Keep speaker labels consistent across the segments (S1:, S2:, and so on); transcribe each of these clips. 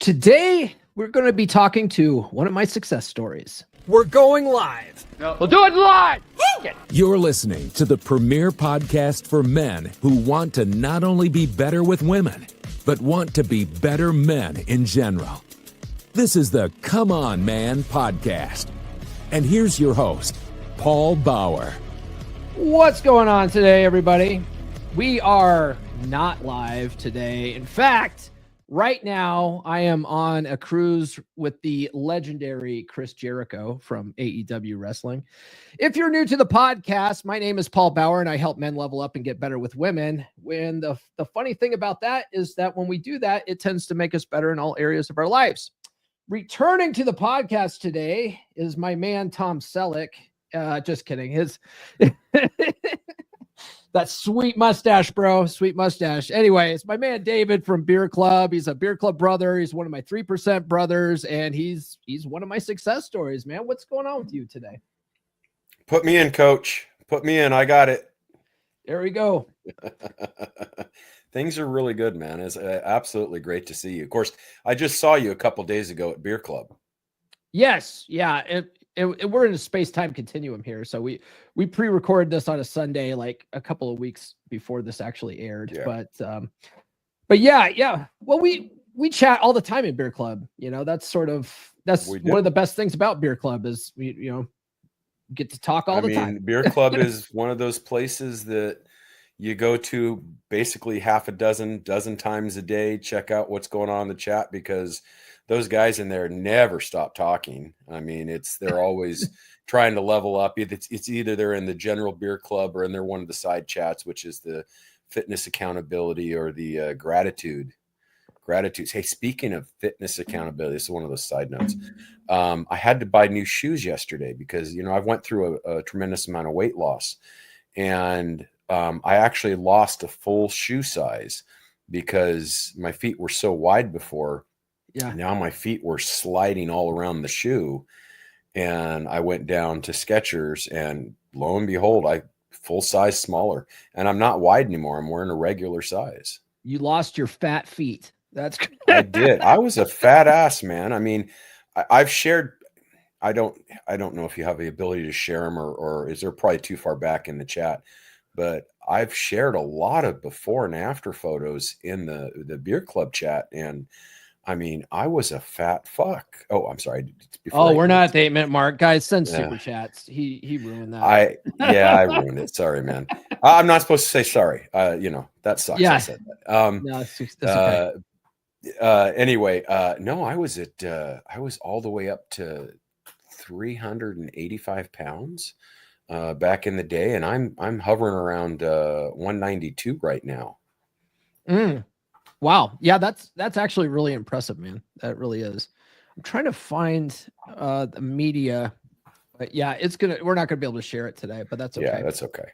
S1: Today, we're going to be talking to one of my success stories.
S2: We're going live.
S3: We'll do it live.
S4: You're listening to the premier podcast for men who want to not only be better with women, but want to be better men in general. This is the Come On Man podcast. And here's your host, Paul Bauer.
S1: What's going on today, everybody? We are not live today. In fact, right now, I am on a cruise with the legendary Chris Jericho from AEW Wrestling. If you're new to the podcast, my name is Paul Bauer, and I help men level up and get better with women. When the funny thing about that is that when we do that, it tends to make us better in all areas of our lives. Returning to the podcast today is my man, Tom Selleck. Just kidding. His that sweet mustache, bro. Sweet mustache. Anyway, it's my man David from Beer Club. He's a Beer Club brother. He's one of my 3% brothers, and he's one of my success stories, man. What's going on with you today?
S5: Put me in, coach. Put me in. I got it.
S1: There we go.
S5: Things are really good, man. It's absolutely great to see you. Of course, I just saw you a couple days ago at Beer Club.
S1: Yes. Yeah. We're in a space-time continuum here. So we pre-recorded this on a Sunday, like a couple of weeks before this actually aired. Yeah. But yeah. Well, we chat all the time in Beer Club. You know, that's one of the best things about Beer Club is we get to talk all the time.
S5: Beer Club is one of those places that you go to basically half a dozen times a day, check out what's going on in the chat, because those guys in there never stop talking. I mean, they're always trying to level up. It's either they're in the general Beer Club or in one of the side chats, which is the fitness accountability or the gratitudes. Hey, speaking of fitness accountability, this is one of those side notes. I had to buy new shoes yesterday because, I went through a tremendous amount of weight loss, and I actually lost a full shoe size because my feet were so wide before. Yeah. Now my feet were sliding all around the shoe, and I went down to Skechers, and lo and behold, I full size smaller, and I'm not wide anymore. I'm wearing a regular size.
S1: You lost your fat feet. That's
S5: I did. I was a fat ass, man. I mean, I've shared. I don't know if you have the ability to share them or is there probably too far back in the chat, but I've shared a lot of before and after photos in the Beer Club chat, and I mean, I was a fat fuck. Oh, I'm sorry.
S1: We're not at the 8-minute mark. Guys, send super chats. He ruined that.
S5: I ruined it. Sorry, man. I'm not supposed to say sorry. That sucks.
S1: Yeah.
S5: I said that.
S1: No, that's okay.
S5: Anyway, no, I was all the way up to 385 pounds back in the day, and I'm hovering around 192 right now.
S1: Wow. Yeah, that's actually really impressive, man. That really is. I'm trying to find the media. But yeah, we're not gonna be able to share it today, but that's okay.
S5: Yeah, that's okay.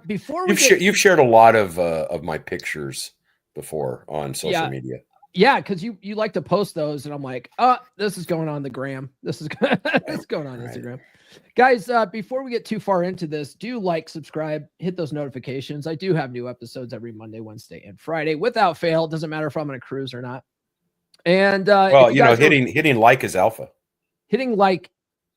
S1: Before
S5: you've shared a lot of my pictures before on social media.
S1: Yeah, because you like to post those, and I'm like, this is going on the gram. This is going on Instagram. Guys, before we get too far into this, do like, subscribe, hit those notifications. I do have new episodes every Monday, Wednesday, and Friday without fail. It doesn't matter if I'm on a cruise or not. And
S5: hitting like is alpha.
S1: Hitting like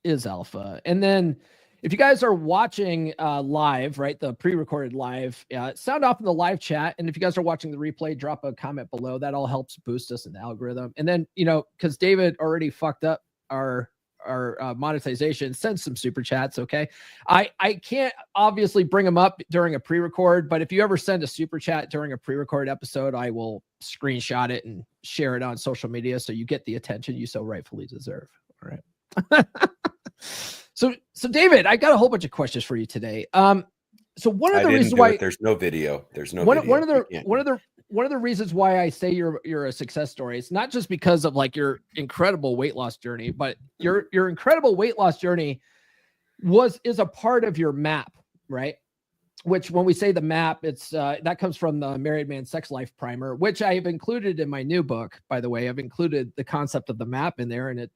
S1: is alpha. And then if you guys are watching live, right, the pre-recorded live, sound off in the live chat. And if you guys are watching the replay, drop a comment below. That all helps boost us in the algorithm. And then, because David already fucked up our monetization, send some super chats. Okay. I can't obviously bring them up during a pre-record, but if you ever send a super chat during a pre-recorded episode, I will screenshot it and share it on social media, so you get the attention you so rightfully deserve. All right. So David, I got a whole bunch of questions for you today. So one of the reasons why
S5: there's no video,
S1: one of the reasons why I say you're a success story, it's not just because of like your incredible weight loss journey, but your incredible weight loss journey is a part of your map, right? Which when we say the map, it's that comes from the Married Man Sex Life Primer, which I have included in my new book. By the way, I've included the concept of the map in there, and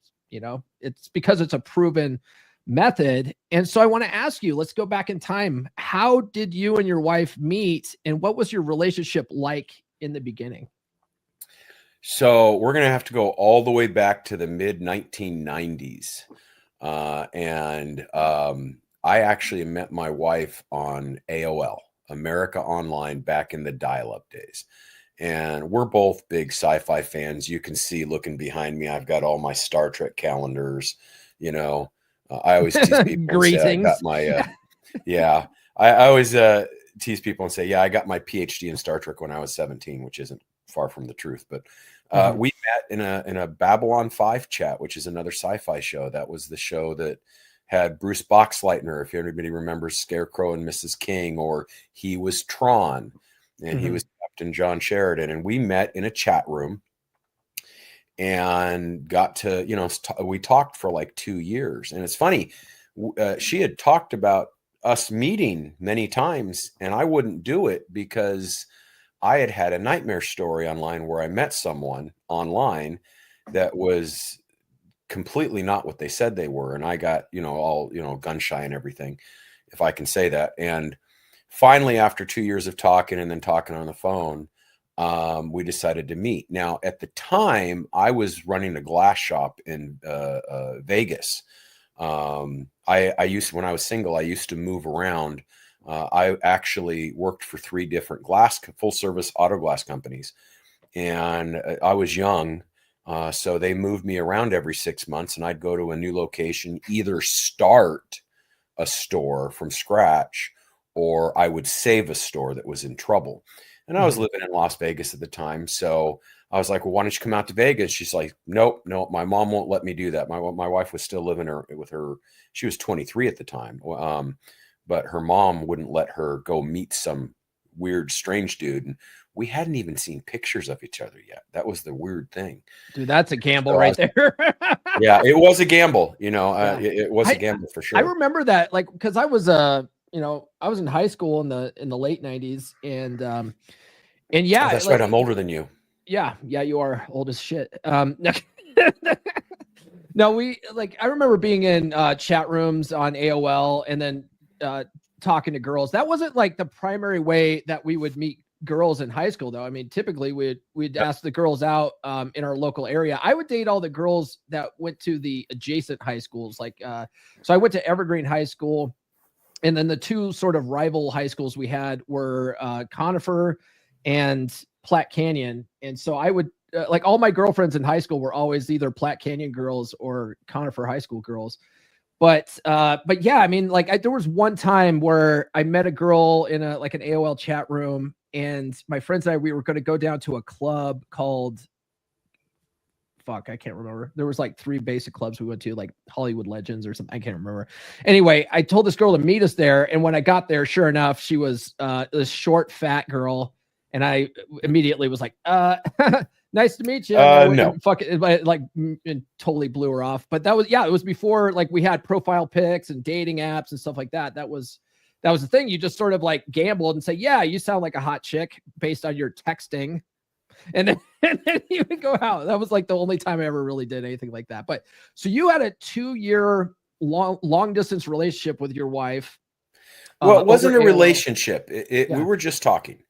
S1: it's because it's a proven method. And so I want to ask you, let's go back in time. How did you and your wife meet, and what was your relationship like in the beginning?
S5: So we're going to have to go all the way back to the mid 1990s. And I actually met my wife on AOL, America Online, back in the dial-up days. And we're both big sci-fi fans. You can see looking behind me, I've got all my Star Trek calendars. You know, I always tease people and say I got my, yeah, I always tease people and say, yeah, I got my PhD in Star Trek when I was 17, which isn't far from the truth. But we met in a Babylon 5 chat, which is another sci-fi show. That was the show that had Bruce Boxleitner, if anybody remembers Scarecrow and Mrs. King, or he was Tron, and he was Captain John Sheridan. And we met in a chat room and got to, you know, we talked for like 2 years. And it's funny, she had talked about us meeting many times, and I wouldn't do it because I had had a nightmare story online where I met someone online that was completely not what they said they were. And I got, you know, all, you know, gun shy and everything, if I can say that. And finally, after 2 years of talking and then talking on the phone, we decided to meet. Now, at the time, I was running a glass shop in Vegas. I used to, when I was single, I used to move around. I actually worked for 3 different full service auto glass companies, and I was young. So they moved me around every 6 months, and I'd go to a new location, either start a store from scratch, or I would save a store that was in trouble. And I was living in Las Vegas at the time. So I was like, well, why don't you come out to Vegas? She's like, nope, my mom won't let me do that. My wife was still living with her. She was 23 at the time. But her mom wouldn't let her go meet some weird, strange dude. And we hadn't even seen pictures of each other yet. That was the weird thing.
S1: Dude, that's a gamble right there.
S5: Yeah, it was a gamble. You know, it was a gamble for sure.
S1: I remember that, like, because I was you know, I was in high school in the late 90s, and yeah,
S5: that's
S1: like,
S5: right. I'm older than you.
S1: Yeah, you are old as shit. No, I remember being in chat rooms on AOL, and then talking to girls. That wasn't like the primary way that we would meet girls in high school, though. I mean, typically we'd ask the girls out in our local area. I would date all the girls that went to the adjacent high schools. Like, so I went to Evergreen High School, and then the 2 sort of rival high schools we had were Conifer and Platte Canyon. And so I would like, all my girlfriends in high school were always either Platte Canyon girls or Conifer High School girls. But yeah, I mean, like, there was one time where I met a girl in an AOL chat room, and my friends and I, we were going to go down to a club called, I can't remember. There was like 3 basic clubs we went to, like Hollywood Legends or something. I can't remember. Anyway, I told this girl to meet us there. And when I got there, sure enough, she was this short, fat girl. And I immediately was like, nice to meet you.
S5: No.
S1: And totally blew her off. But that was, it was before, like, we had profile pics and dating apps and stuff like that. That was the thing. You just sort of like gambled and say, yeah, you sound like a hot chick based on your texting. And then you would go out. That was like the only time I ever really did anything like that. But so you had a 2-year long distance relationship with your wife.
S5: Well, it wasn't a relationship. We were just talking.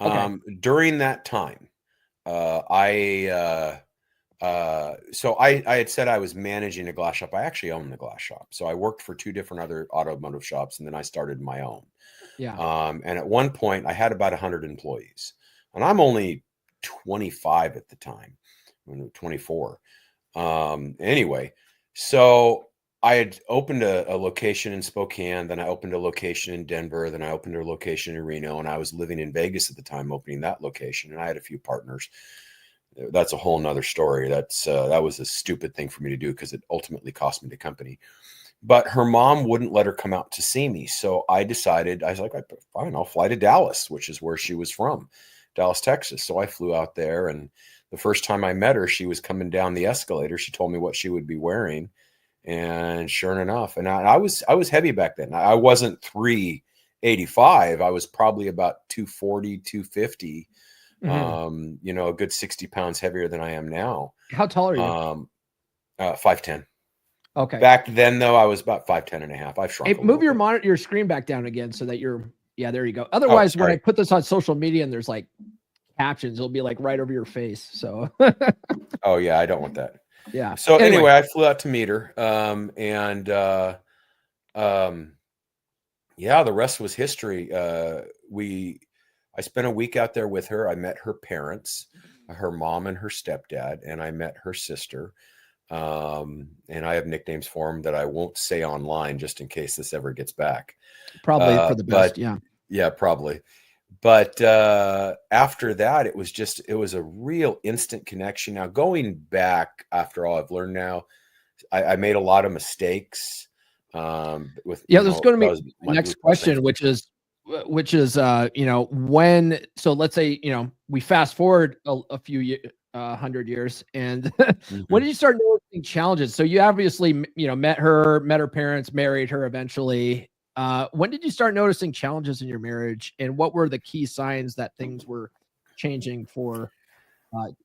S1: Okay.
S5: During that time, so I had said I was managing a glass shop. I actually owned the glass shop. So I worked for 2 different other automotive shops, and then I started my own.
S1: Yeah.
S5: And at one point I had about 100 employees, and I'm only 25 at the time, 24. Anyway, so I had opened a location in Spokane, then I opened a location in Denver, then I opened a location in Reno, and I was living in Vegas at the time, opening that location, and I had a few partners. That's a whole nother story. That was a stupid thing for me to do because it ultimately cost me the company. But her mom wouldn't let her come out to see me. So I decided, I was like, fine, I'll fly to Dallas, which is where she was from, Dallas, Texas. So I flew out there, and the first time I met her, she was coming down the escalator. She told me what she would be wearing. And sure enough, and I was heavy back then. I wasn't 385. I was probably about 240, 250. You know, a good 60 pounds heavier than I am now.
S1: How tall are you?
S5: 5'10".
S1: Okay.
S5: Back then, though, I was about 5'10" and a half. I've shrunk.
S1: Hey, move your screen back down again so that you're, there you go. Otherwise, when I put this on social media and there's like captions. It'll be like right over your face. So
S5: Oh yeah, I don't want that.
S1: yeah.
S5: So anyway, I flew out to meet her. Yeah, the rest was history. I spent a week out there with her. I met her parents, her mom and her stepdad, and I met her sister. And I have nicknames for them that I won't say online just in case this ever gets back.
S1: Probably for the best. Yeah.
S5: Yeah, probably. But after that, it was a real instant connection. Now, going back after all I've learned now, I made a lot of mistakes. With
S1: There's going to be my next question, which is when, so let's say we fast forward a few 100 years, and when did you start noticing challenges? So you obviously met her parents, married her eventually. When did you start noticing challenges in your marriage, and what were the key signs that things were changing for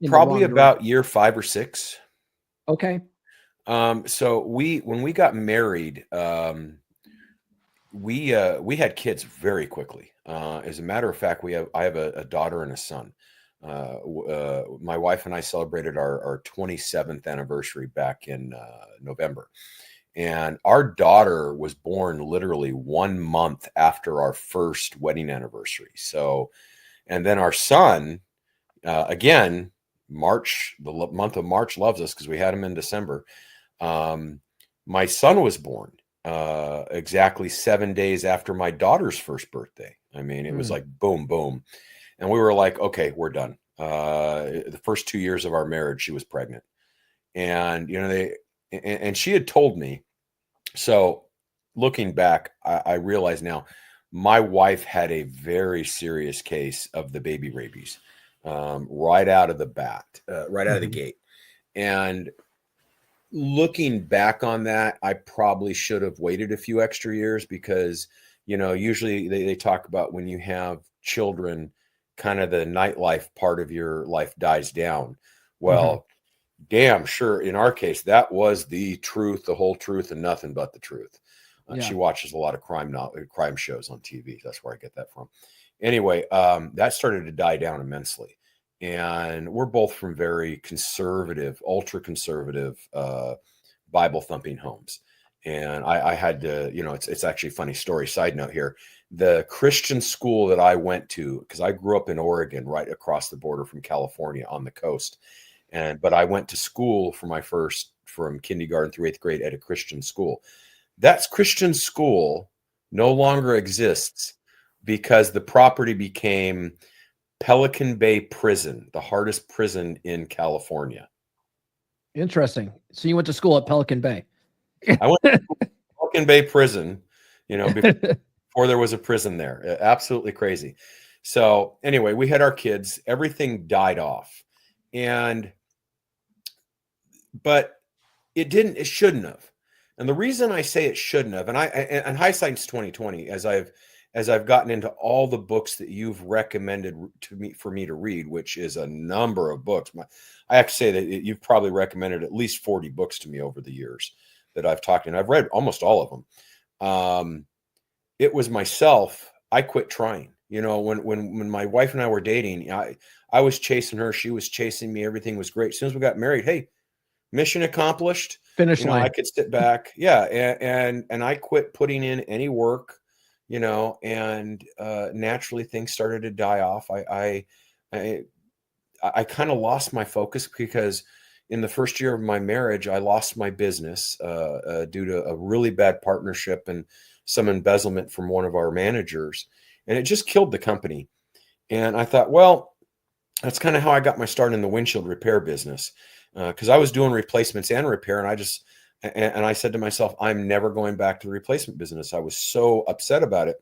S5: probably about year 5 or 6?
S1: Okay.
S5: So when we got married, we had kids very quickly. As a matter of fact, I have a daughter and a son. My wife and I celebrated our 27th anniversary back in November, and our daughter was born literally 1 month after our first wedding anniversary. So, and then our son, again, March, the month of March loves us because we had him in December. My son was born exactly 7 days after my daughter's first birthday. I mean, it was like boom, boom. And we were like, okay, we're done. The first 2 years of our marriage, she was pregnant. And, and she had told me, so looking back, I realize now my wife had a very serious case of the baby rabies right out of the bat, right out of the gate. And looking back on that, I probably should have waited a few extra years because, usually they talk about when you have children, kind of the nightlife part of your life dies down. Well, damn sure. In our case, that was the truth, the whole truth, and nothing but the truth. She watches a lot of crime shows on TV. That's where I get that from. Anyway, that started to die down immensely. And we're both from very conservative, ultra conservative, Bible thumping homes. And I had to, it's actually a funny story. Side note here. The Christian school that I went to, because I grew up in Oregon, right across the border from California on the coast. But I went to school from kindergarten through 8th grade at a Christian school. That Christian school no longer exists because the property became Pelican Bay Prison, the hardest prison in California.
S1: Interesting. So you went to school at Pelican Bay.
S5: I went to Pelican Bay Prison, before there was a prison there. Absolutely crazy. So anyway, we had our kids, everything died off. But it shouldn't have. And the reason I say it shouldn't have, and hindsight's 2020, as I've gotten into all the books that you've recommended for me to read, which is a number of books. I have to say that you've probably recommended at least 40 books to me over the years that I've talked to, and I've read almost all of them. It was myself. I quit trying. When my wife and I were dating, I was chasing her. She was chasing me. Everything was great. As soon as we got married, hey, mission accomplished.
S1: Finish line.
S5: I could sit back. Yeah. And I quit putting in any work, and naturally things started to die off. I kind of lost my focus because in the first year of my marriage, I lost my business due to a really bad partnership and some embezzlement from one of our managers. And it just killed the company. And I thought, well, that's kind of how I got my start in the windshield repair business. Because I was doing replacements and repair, and I said to myself, I'm never going back to the replacement business. I was so upset about it.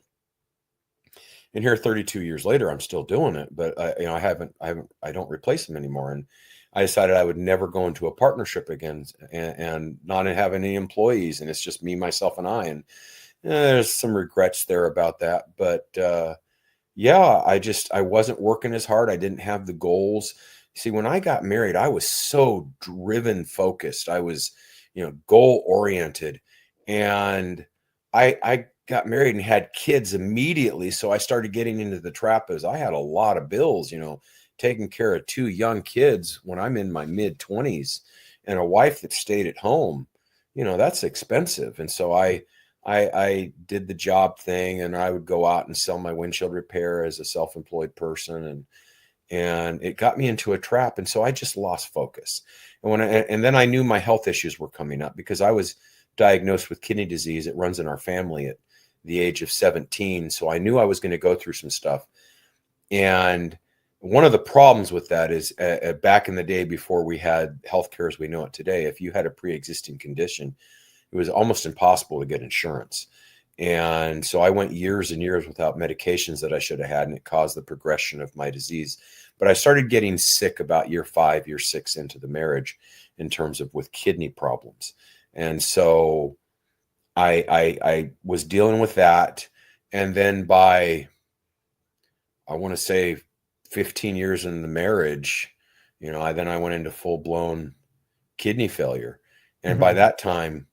S5: And here, 32 years later, I'm still doing it, but I don't replace them anymore. And I decided I would never go into a partnership again, and not have any employees, and it's just me, myself, and I. And there's some regrets there about that, but I wasn't working as hard. I didn't have the goals. See, when I got married, I was so driven, focused. I was, goal oriented, and I got married and had kids immediately. So I started getting into the trap as I had a lot of bills, taking care of 2 young kids when I'm in my mid-20s and a wife that stayed at home, that's expensive. And so I did the job thing, and I would go out and sell my windshield repair as a self-employed person. And it got me into a trap. And so I just lost focus. And then I knew my health issues were coming up because I was diagnosed with kidney disease. It runs in our family at the age of 17. So I knew I was going to go through some stuff. And one of the problems with that is back in the day before we had healthcare as we know it today, if you had a pre-existing condition, it was almost impossible to get insurance. And so I went years and years without medications that I should have had, and it caused the progression of my disease. But I started getting sick about year 5, year 6 into the marriage in terms of with kidney problems. And so I was dealing with that. And then by, I want to say 15 years in the marriage, I went into full-blown kidney failure. And by that time,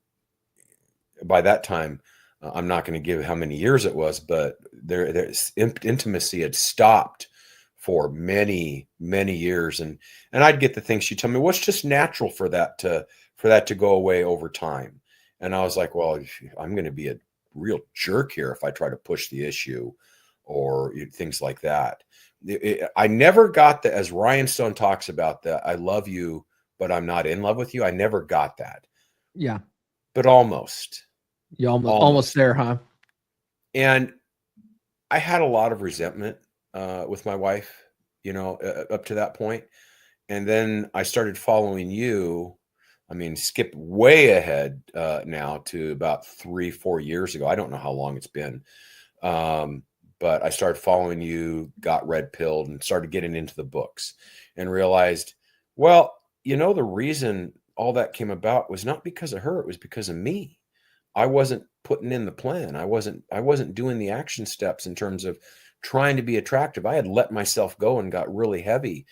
S5: I'm not going to give how many years it was, but there's intimacy had stopped for many, many years. And I'd get the things she'd tell me, well, it's just natural for that to go away over time. And I was like, well, I'm going to be a real jerk here if I try to push the issue or things like that. I never got that, as Ryan Stone talks about, that I love you, but I'm not in love with you. I never got that.
S1: Yeah.
S5: But almost.
S1: You almost there, huh?
S5: And I had a lot of resentment with my wife, up to that point. And then I started following you. I mean, skip way ahead now to about 3-4 years ago. I don't know how long it's been. But I started following you, got red pilled, and started getting into the books and realized, well, the reason all that came about was not because of her. It was because of me. I wasn't putting in the plan. I wasn't doing the action steps in terms of trying to be attractive. I had let myself go and got really heavy.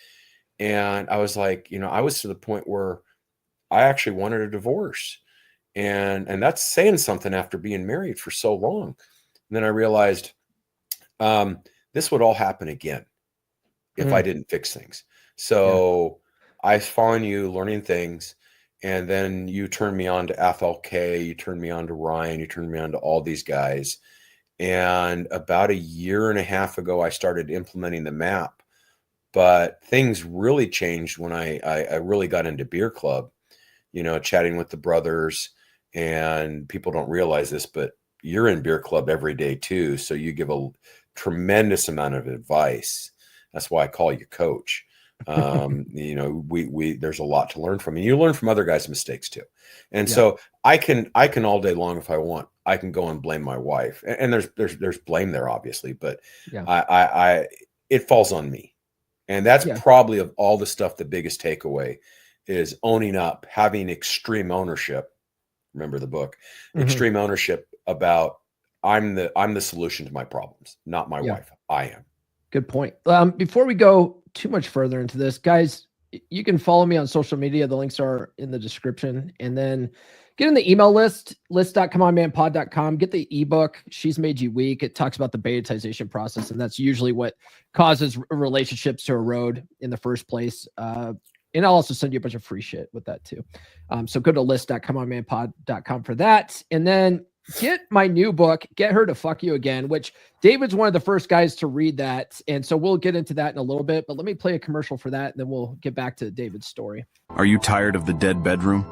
S5: And I was like, I was to the point where I actually wanted a divorce. And that's saying something after being married for so long. And then I realized this would all happen again if I didn't fix things. So I was following you, learning things. And then you turned me on to Athol K, you turned me on to Ryan, you turned me on to all these guys. And about 1.5 years ago, I started implementing the map. But things really changed when I really got into Beer Club, chatting with the brothers. And people don't realize this, but you're in Beer Club every day too. So you give a tremendous amount of advice. That's why I call you coach. There's a lot to learn from, and you learn from other guys' mistakes too. And so I can all day long, if I want, I can go and blame my wife, and there's blame there, obviously, but it falls on me. And that's probably, of all the stuff, the biggest takeaway is owning up, having extreme ownership. Remember the book, Extreme Ownership, about I'm the solution to my problems, not my wife. I am.
S1: Good point. Before we go too much further into this, guys, you can follow me on social media. The links are in the description. And then get in the email list.comeonmanpod.com. Get the ebook, She's Made You Weak. It talks about the betaization process, and that's usually what causes relationships to erode in the first place. And I'll also send you a bunch of free shit with that too. So go to list.comeonmanpod.com for that. And then get my new book, Get Her to Fuck You Again, which David's one of the first guys to read that. And so we'll get into that in a little bit, but let me play a commercial for that, and then we'll get back to David's story.
S2: Are you tired of the dead bedroom?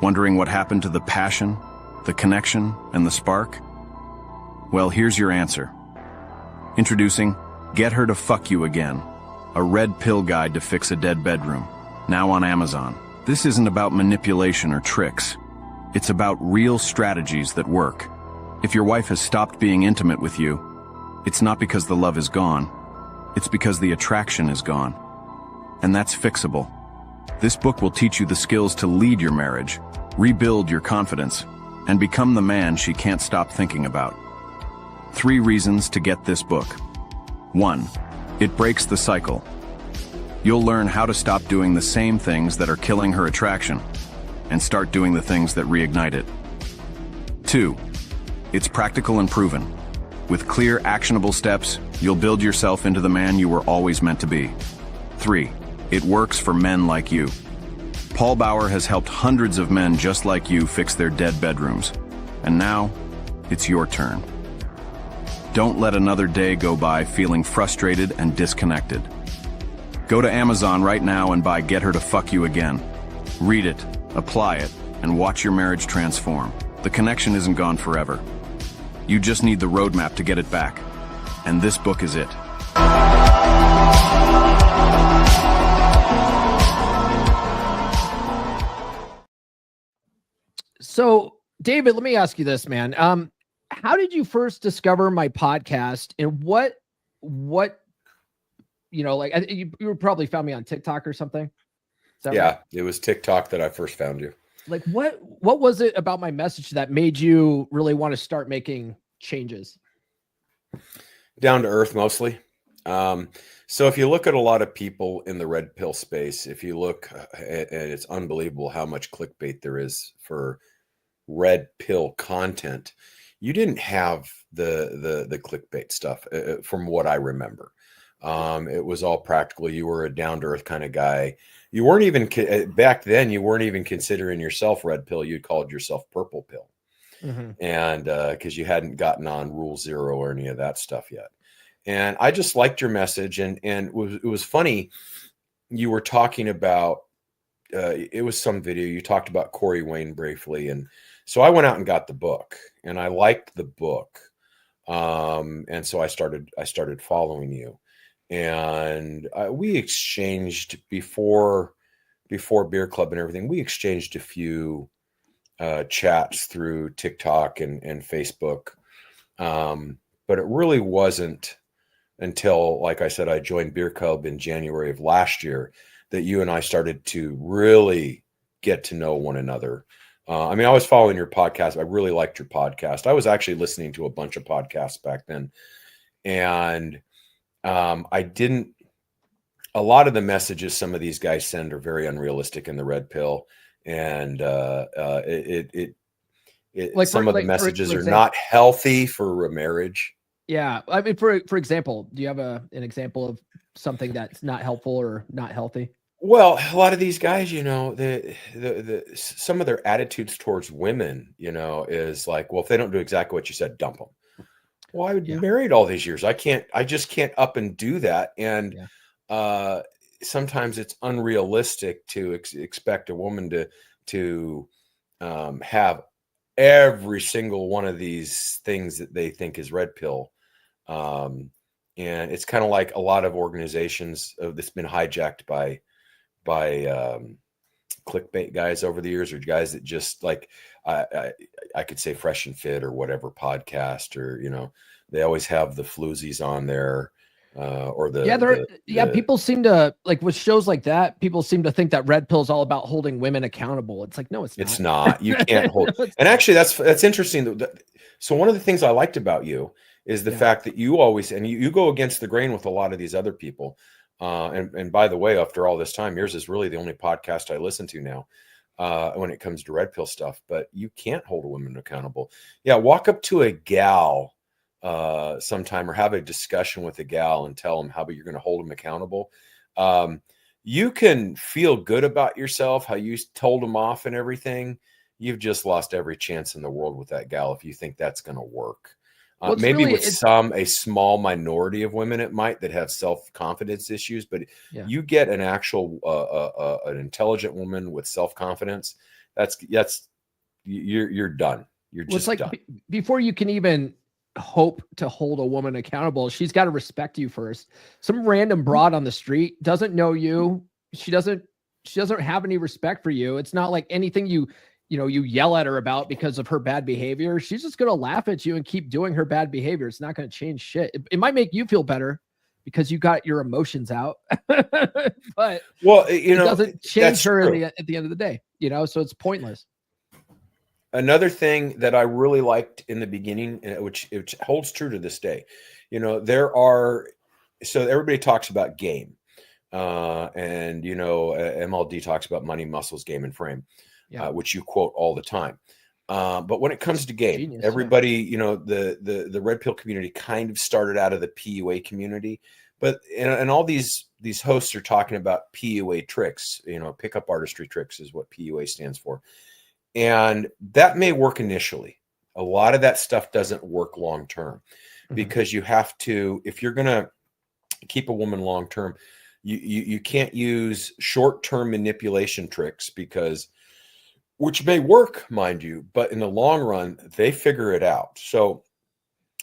S2: Wondering what happened to the passion, the connection, and the spark? Well, here's your answer. Introducing Get Her to Fuck You Again, a red pill guide to fix a dead bedroom, now on Amazon. This isn't about manipulation or tricks. It's about real strategies that work. If your wife has stopped being intimate with you, it's not because the love is gone. It's because the attraction is gone. And that's fixable. This book will teach you the skills to lead your marriage, rebuild your confidence, and become the man she can't stop thinking about. 3 reasons to get this book. 1. It breaks the cycle. You'll learn how to stop doing the same things that are killing her attraction and start doing the things that reignite it. 2. It's practical and proven. With clear, actionable steps, you'll build yourself into the man you were always meant to be. 3. It works for men like you. Paul Bauer has helped hundreds of men just like you fix their dead bedrooms. And now, it's your turn. Don't let another day go by feeling frustrated and disconnected. Go to Amazon right now and buy Get Her to Fuck You Again. Read it, apply it, and watch your marriage transform. The connection isn't gone forever. You just need the roadmap to get it back. And this book is it.
S1: So, David, let me ask you this, man. How did you first discover my podcast, and what, like you probably found me on TikTok or something? Is that
S5: Yeah,
S1: right?
S5: it was TikTok that I first found you.
S1: Like what was it about my message that made you really want to start making changes?
S5: Down to earth mostly. So if you look at a lot of people in the red pill space, if you look, and it's unbelievable how much clickbait there is for red pill content. You didn't have the clickbait stuff from what I remember. It was all practical. You were a down to earth kind of guy. You weren't even back then. You weren't even considering yourself red pill. You called yourself purple pill, and because you hadn't gotten on Rule Zero or any of that stuff yet. And I just liked your message, and it was funny. You were talking about it was some video. You talked about Corey Wayne briefly, and so I went out and got the book, and I liked the book, and so I started following you. And we exchanged before Beer Club and everything. We exchanged a few chats through TikTok and Facebook, but it really wasn't until, like I said, I joined Beer Club in January of last year that you and I started to really get to know one another. I mean, I was following your podcast. I really liked your podcast. I was actually listening to a bunch of podcasts back then, and a lot of the messages some of these guys send are very unrealistic in the red pill. And some of the messages are not healthy for a marriage.
S1: Yeah. I mean, for example, do you have an example of something that's not helpful or not healthy?
S5: Well, a lot of these guys, some of their attitudes towards women, is like, well, if they don't do exactly what you said, dump them. Well, I was married all these years. I just can't up and do that. And sometimes it's unrealistic to expect a woman to have every single one of these things that they think is red pill. And it's kind of like a lot of organizations that's been hijacked by clickbait guys over the years, or guys that just like, I could say Fresh and Fit or whatever podcast, or, they always have the floozies on there, or
S1: people seem to like with shows like that. People seem to think that red pill is all about holding women accountable. It's like, no, it's not.
S5: It's not. You can't hold. And actually that's interesting. So one of the things I liked about you is the fact that you always, and you go against the grain with a lot of these other people. And by the way, after all this time, yours is really the only podcast I listen to now when it comes to red pill stuff. But you can't hold a woman accountable. Yeah, walk up to a gal sometime, or have a discussion with a gal and tell them how you're going to hold them accountable. You can feel good about yourself, how you told them off and everything. You've just lost every chance in the world with that gal if you think that's going to work. Maybe really, with a small minority of women, it might, that have self-confidence issues, but you get an actual, an intelligent woman with self-confidence. You're done. You're just done.
S1: Before you can even hope to hold a woman accountable, she's got to respect you first. Some random broad on the street doesn't know you. She doesn't have any respect for you. It's not like anything you yell at her about because of her bad behavior. She's just going to laugh at you and keep doing her bad behavior. It's not going to change shit. It might make you feel better because you got your emotions out, but it doesn't change her at the end of the day, so it's pointless.
S5: Another thing that I really liked in the beginning, which holds true to this day, so everybody talks about game, and MLD talks about money, muscles, game, and frame. Which you quote all the time. But when it comes to game, everybody, the red pill community kind of started out of the PUA community, But and all these hosts are talking about PUA tricks, pickup artistry tricks is what PUA stands for. And that may work initially. A lot of that stuff doesn't work long term because you have to, if you're going to keep a woman long term, you can't use short term manipulation tricks which may work, mind you, but in the long run, they figure it out. So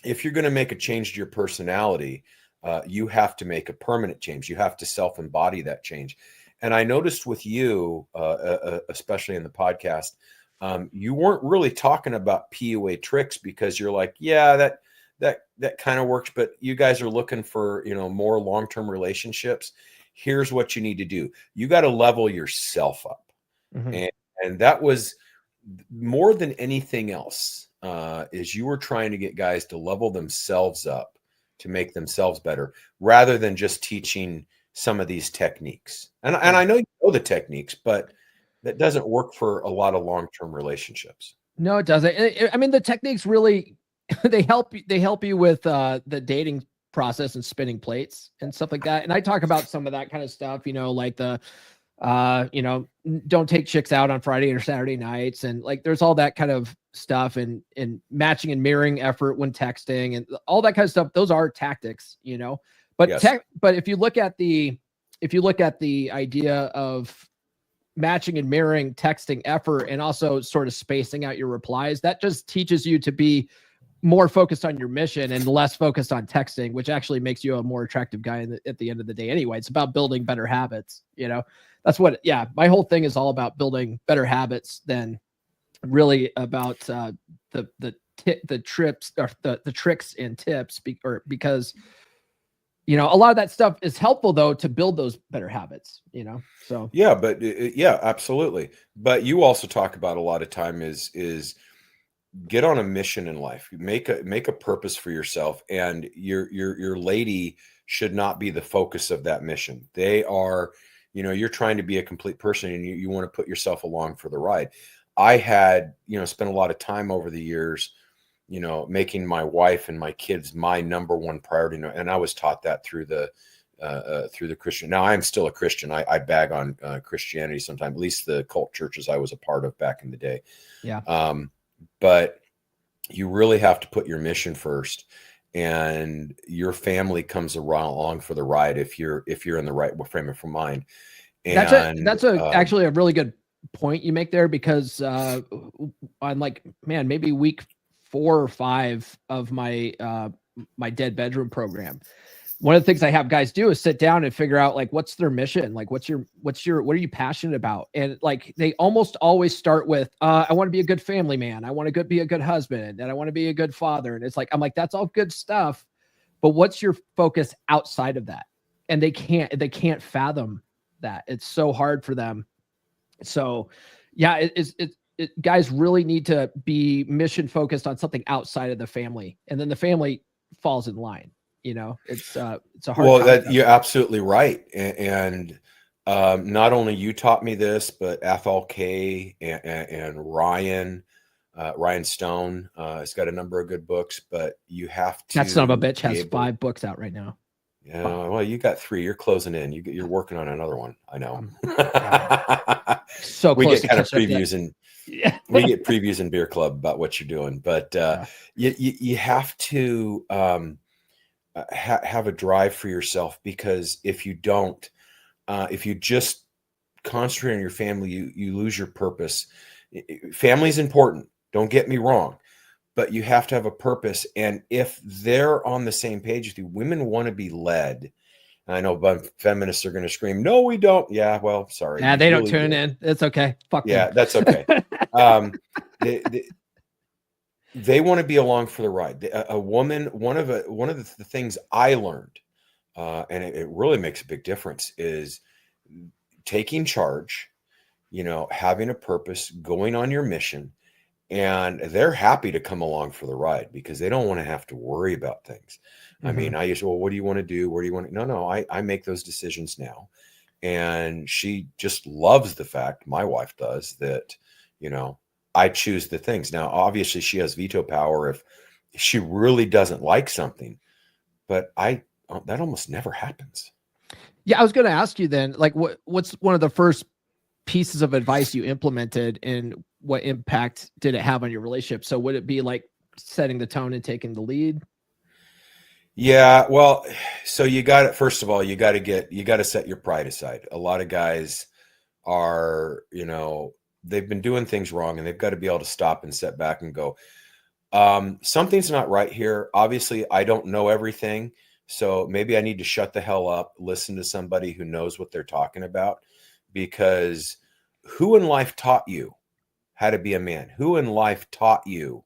S5: if you're going to make a change to your personality, you have to make a permanent change. You have to self-embody that change. And I noticed with you, especially in the podcast, you weren't really talking about PUA tricks because you're like, yeah, that kind of works, but you guys are looking for, more long-term relationships. Here's what you need to do. You got to level yourself up. And that was more than anything else, is you were trying to get guys to level themselves up to make themselves better rather than just teaching some of these techniques. And I know you know the techniques, but that doesn't work for a lot of long-term relationships.
S1: No, it doesn't. I mean, the techniques really, they help you with the dating process and spinning plates and stuff like that. And I talk about some of that kind of stuff, like the, don't take chicks out on Friday or Saturday nights. And like, there's all that kind of stuff and matching and mirroring effort when texting and all that kind of stuff. Those are tactics, but
S5: Yes.
S1: But if you look at the idea of matching and mirroring texting effort and also sort of spacing out your replies, that just teaches you to be more focused on your mission and less focused on texting, which actually makes you a more attractive guy at the end of the day. Anyway, it's about building better habits. That's what, my whole thing is all about building better habits than really about the trips or the tricks and tips because, a lot of that stuff is helpful though, to build those better habits, so.
S5: Yeah, but yeah, absolutely. But you also talk about a lot of time is get on a mission in life. Make a purpose for yourself, and your lady should not be the focus of that mission. They are, you're trying to be a complete person and you want to put yourself along for the ride. I had, spent a lot of time over the years, making my wife and my kids my number one priority. And I was taught that through the Christian. Now I'm still a Christian. I bag on Christianity sometimes, at least the cult churches I was a part of back in the day.
S1: Yeah.
S5: But you really have to put your mission first, and your family comes along for the ride if you're in the right frame of mind. And
S1: that's actually a really good point you make there, because on maybe week 4 or 5 of my my Dead Bedroom program, one of the things I have guys do is sit down and figure out what's their mission, what are you passionate about? And they almost always start with, I want to be a good family man. I want to be a good husband, and I want to be a good father. And it's I'm like, that's all good stuff, but what's your focus outside of that? And they can't fathom that. It's so hard for them. So yeah, guys really need to be mission focused on something outside of the family, and then the family falls in line. It's a hard.
S5: Well, you're absolutely right. And not only you taught me this, but Athol K and Ryan Stone has got a number of good books, but you have to.
S1: That son of a bitch has 5 books out right now.
S5: Yeah. Well, you got 3, you're closing in. You're working on another one. I know.
S1: So
S5: we
S1: close
S5: get kind of
S1: to catch up
S5: previews and we get previews in Beer Club about what you're doing, but you have to, have a drive for yourself, because if you don't, if you just concentrate on your family, you lose your purpose. Family's important, don't get me wrong, but you have to have a purpose. And if they're on the same page with you, women want to be led. And I know feminists are going to scream, no, we don't. Yeah, well, sorry.
S1: Yeah, they don't tune in. It's okay. Fuck
S5: yeah,
S1: them.
S5: That's okay. They want to be along for the ride. A woman, one of the things I learned, and it really makes a big difference, is taking charge, having a purpose, going on your mission, and they're happy to come along for the ride because they don't want to have to worry about things. I mean, I used to, well, what do you want to do? Where do you want to? No, I make those decisions now. And she just loves the fact, my wife does, that, I choose the things. Now, obviously she has veto power if she really doesn't like something, but I that almost never happens.
S1: Yeah, I was going to ask you then, like, what's one of the first pieces of advice you implemented, and what impact did it have on your relationship? So would it be like setting the tone and taking the lead?
S5: Yeah, well, so you got it. First of all, you got to set your pride aside. A lot of guys are, they've been doing things wrong, and they've got to be able to stop and sit back and go, something's not right here. Obviously, I don't know everything. So maybe I need to shut the hell up, listen to somebody who knows what they're talking about, because who in life taught you how to be a man? Who in life taught you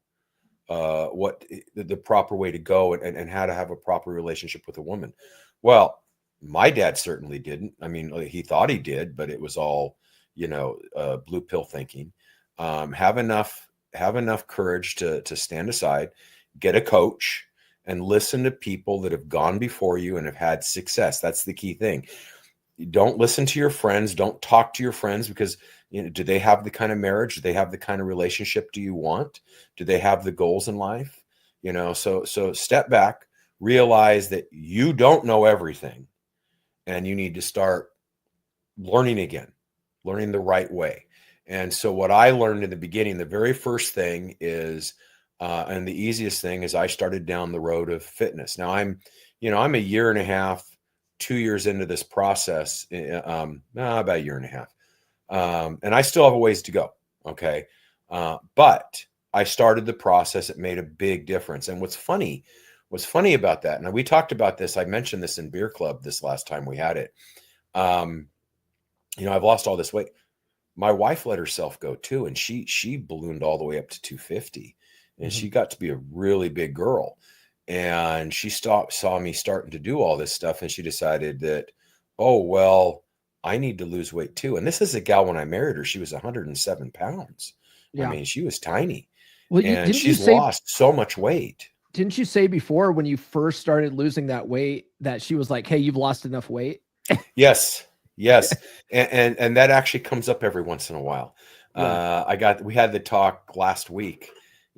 S5: what the proper way to go and how to have a proper relationship with a woman? Well, my dad certainly didn't. I mean, he thought he did, but it was all, blue pill thinking. Have enough courage to stand aside, get a coach, and listen to people that have gone before you and have had success. That's the key thing. Don't listen to your friends. Don't talk to your friends, because do they have the kind of marriage? Do they have the kind of relationship do you want? Do they have the goals in life? So step back, realize that you don't know everything, and you need to start learning again, learning the right way. And so what I learned in the beginning, the very first thing is, and the easiest thing is, I started down the road of fitness. Now I'm a year and a half, 2 years into this process, about a year and a half. And I still have a ways to go. Okay. But I started the process. It made a big difference. And what's funny about that, and we talked about this, I mentioned this in Beer Club this last time we had it. I've lost all this weight. My wife let herself go too. And she ballooned all the way up to 250. And she got to be a really big girl, and she saw me starting to do all this stuff. And she decided that, oh, well, I need to lose weight too. And this is a gal, when I married her, she was 107 pounds. Yeah. I mean, she was tiny. Well, and she's lost so much weight.
S1: Didn't you say before, when you first started losing that weight, that she was like, hey, you've lost enough weight?
S5: Yes. And that actually comes up every once in a while. Yeah. We had the talk last week.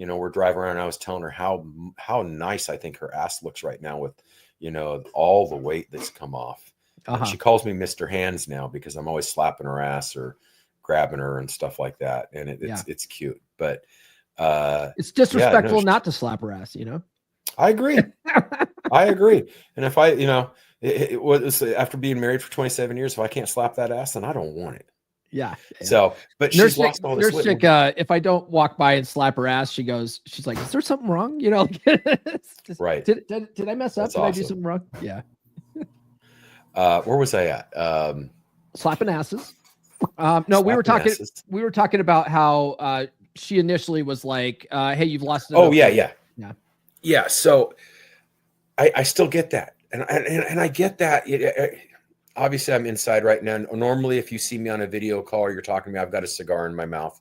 S5: We're driving around, and I was telling her how nice I think her ass looks right now with, all the weight that's come off. And she calls me Mr. Hands now, because I'm always slapping her ass or grabbing her and stuff like that. And it's cute, but
S1: it's disrespectful not to slap her ass,
S5: I agree. I agree. And if I, it was after being married for 27 years, if I can't slap that ass, then I don't want it.
S1: Yeah.
S5: So, but she's lost all this weight.
S1: If I don't walk by and slap her ass, she's like, is there something wrong?
S5: Right.
S1: Did I mess up? Did I do something wrong? Yeah.
S5: Where was I at?
S1: Slapping asses. No, we were talking about how she initially was like, hey, you've lost it.
S5: Oh, yeah. So I still get that. And I get that. Obviously, I'm inside right now. Normally, if you see me on a video call or you're talking to me, I've got a cigar in my mouth.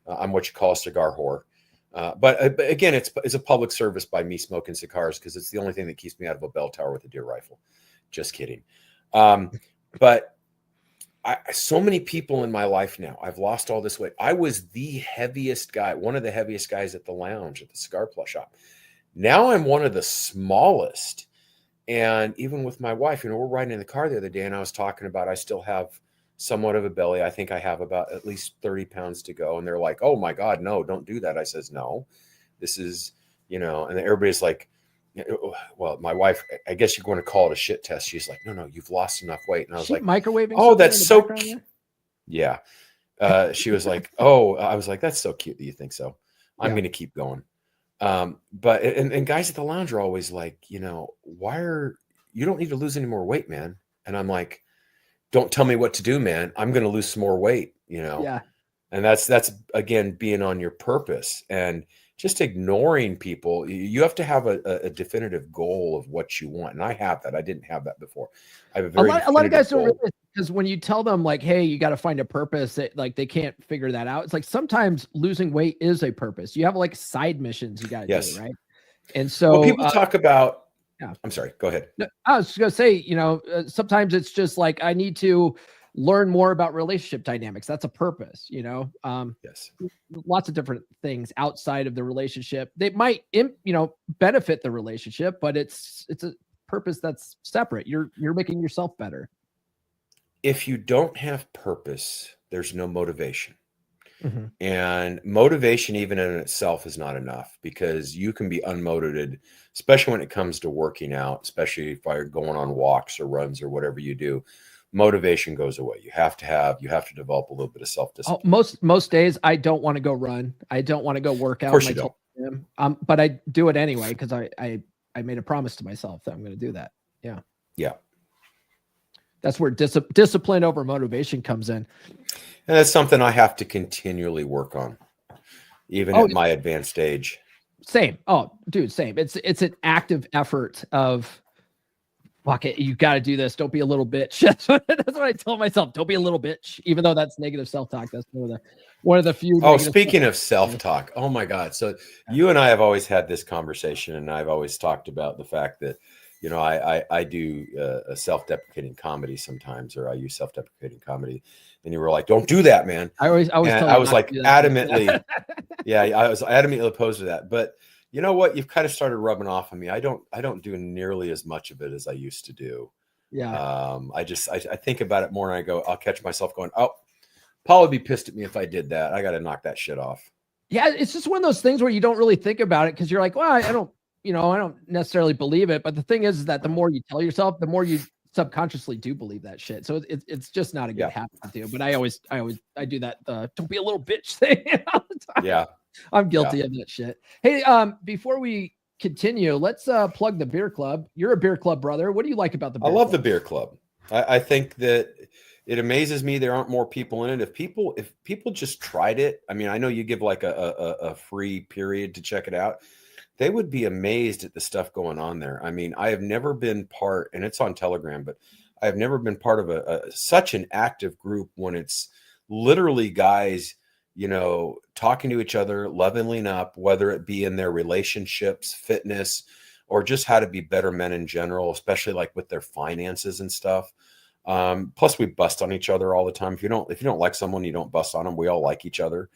S5: I'm what you call a cigar whore. But again, it's a public service by me smoking cigars, because it's the only thing that keeps me out of a bell tower with a deer rifle. Just kidding. But so many people in my life now, I've lost all this weight. I was the heaviest guy, one of the heaviest guys at the lounge at the cigar plus shop. Now I'm one of the smallest. And even with my wife, we're riding in the car the other day, and I was talking about, I still have somewhat of a belly. I think I have about at least 30 pounds to go. And they're like, oh my God, no, don't do that. I says, no, this is, and everybody's like, well, my wife, I guess you're going to call it a shit test. She's like, no, you've lost enough weight. And I was like,
S1: microwaving.
S5: Oh, that's so cute. Yeah. She was like, oh, I was like, that's so cute that you think so. I'm going to keep going. But guys at the lounge are always like, you don't need to lose any more weight, man. And I'm like, don't tell me what to do, man. I'm going to lose some more weight,
S1: Yeah.
S5: And that's again, being on your purpose and just ignoring people. You have to have a definitive goal of what you want. And I have that. I didn't have that before. I have a
S1: lot of guys don't realize, because when you tell them like, hey, you got to find a purpose, they can't figure that out. It's like, sometimes losing weight is a purpose. You have like side missions you got to do, right? And so
S5: people talk about, I'm sorry, go ahead.
S1: No, I was just going to say, sometimes it's just like, I need to learn more about relationship dynamics. That's a purpose,
S5: Yes.
S1: Lots of different things outside of the relationship. They might, benefit the relationship, but it's a purpose that's separate. You're making yourself better.
S5: If you don't have purpose, there's no motivation.
S1: Mm-hmm.
S5: And motivation, even in itself, is not enough, because you can be unmotivated, especially when it comes to working out, especially if you're going on walks or runs or whatever you do. Motivation goes away. You have to develop a little bit of self-discipline.
S1: Most days I don't want to go run. I don't want to go work out.
S5: Of course you don't.
S1: Gym. But I do it anyway because I made a promise to myself that I'm going to do that. Yeah.
S5: Yeah.
S1: That's where discipline over motivation comes in.
S5: And that's something I have to continually work on, even at my advanced age.
S1: Same. Oh, dude, same. It's an active effort of, fuck it, you got to do this. Don't be a little bitch. That's what I tell myself. Don't be a little bitch, even though that's negative self-talk. That's one of the few.
S5: Oh, speaking of self-talk, oh my God. So you and I have always had this conversation, and I've always talked about the fact that, I do a self-deprecating comedy sometimes, or I use self-deprecating comedy. And you were like, don't do that, man.
S1: I was
S5: like adamantly, yeah, I was adamantly opposed to that. But you know what? You've kind of started rubbing off on me. I don't do nearly as much of it as I used to do.
S1: Yeah.
S5: I think about it more, and I go, I'll catch myself going, oh, Paul would be pissed at me if I did that. I got to knock that shit off.
S1: Yeah. It's just one of those things where you don't really think about it, because you're like, well, I don't necessarily believe it. But the thing is that the more you tell yourself, the more you subconsciously do believe that shit. So it's just not a good habit to do. But I do that don't be a little bitch thing all the time.
S5: Yeah.
S1: I'm guilty of that shit. Hey, before we continue, let's plug the beer club. You're a beer club brother. What do you like about the beer club?
S5: I love the beer club. I think that it amazes me there aren't more people in it. If people just tried it, I mean, I know you give like a free period to check it out. They would be amazed at the stuff going on there. I mean, I have never been part, and it's on Telegram, but I have never been part of such an active group when it's literally guys, talking to each other, leveling up, whether it be in their relationships, fitness, or just how to be better men in general, especially like with their finances and stuff. Plus we bust on each other all the time. If you don't like someone, you don't bust on them. We all like each other.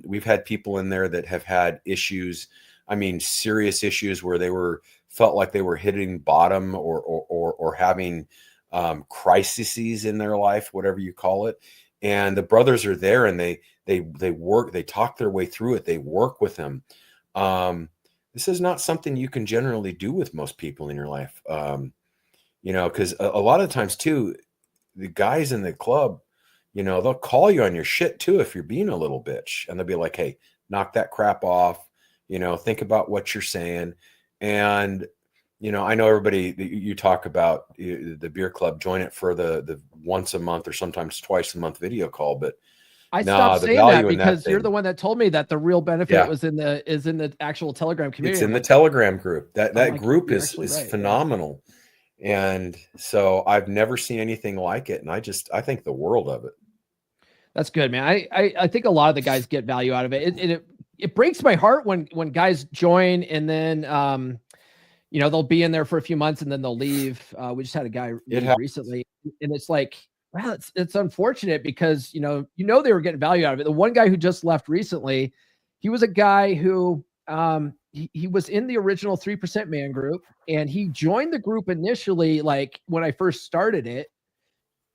S5: We've had people in there that have had issues. I mean, serious issues where they felt like they were hitting bottom or having crises in their life, whatever you call it. And the brothers are there, and they work, they talk their way through it. They work with them. This is not something you can generally do with most people in your life. Because a lot of times too, the guys in the club, they'll call you on your shit too if you're being a little bitch, and they'll be like, hey, knock that crap off. Think about what you're saying. And, I know everybody, you talk about the beer club, join it for the once a month or sometimes twice a month video call. But
S1: I stopped saying that because you're the one that told me that the real benefit is in the actual Telegram community.
S5: It's in the Telegram group. That group is phenomenal. Yeah. And so I've never seen anything like it. And I think the world of it.
S1: That's good, man. I think a lot of the guys get value out of it. It breaks my heart when guys join and then, they'll be in there for a few months and then they'll leave. We just had a guy recently, and it's like, wow, it's unfortunate because, they were getting value out of it. The one guy who just left recently, he was a guy who, he was in the original 3% Man group, and he joined the group initially, like when I first started it.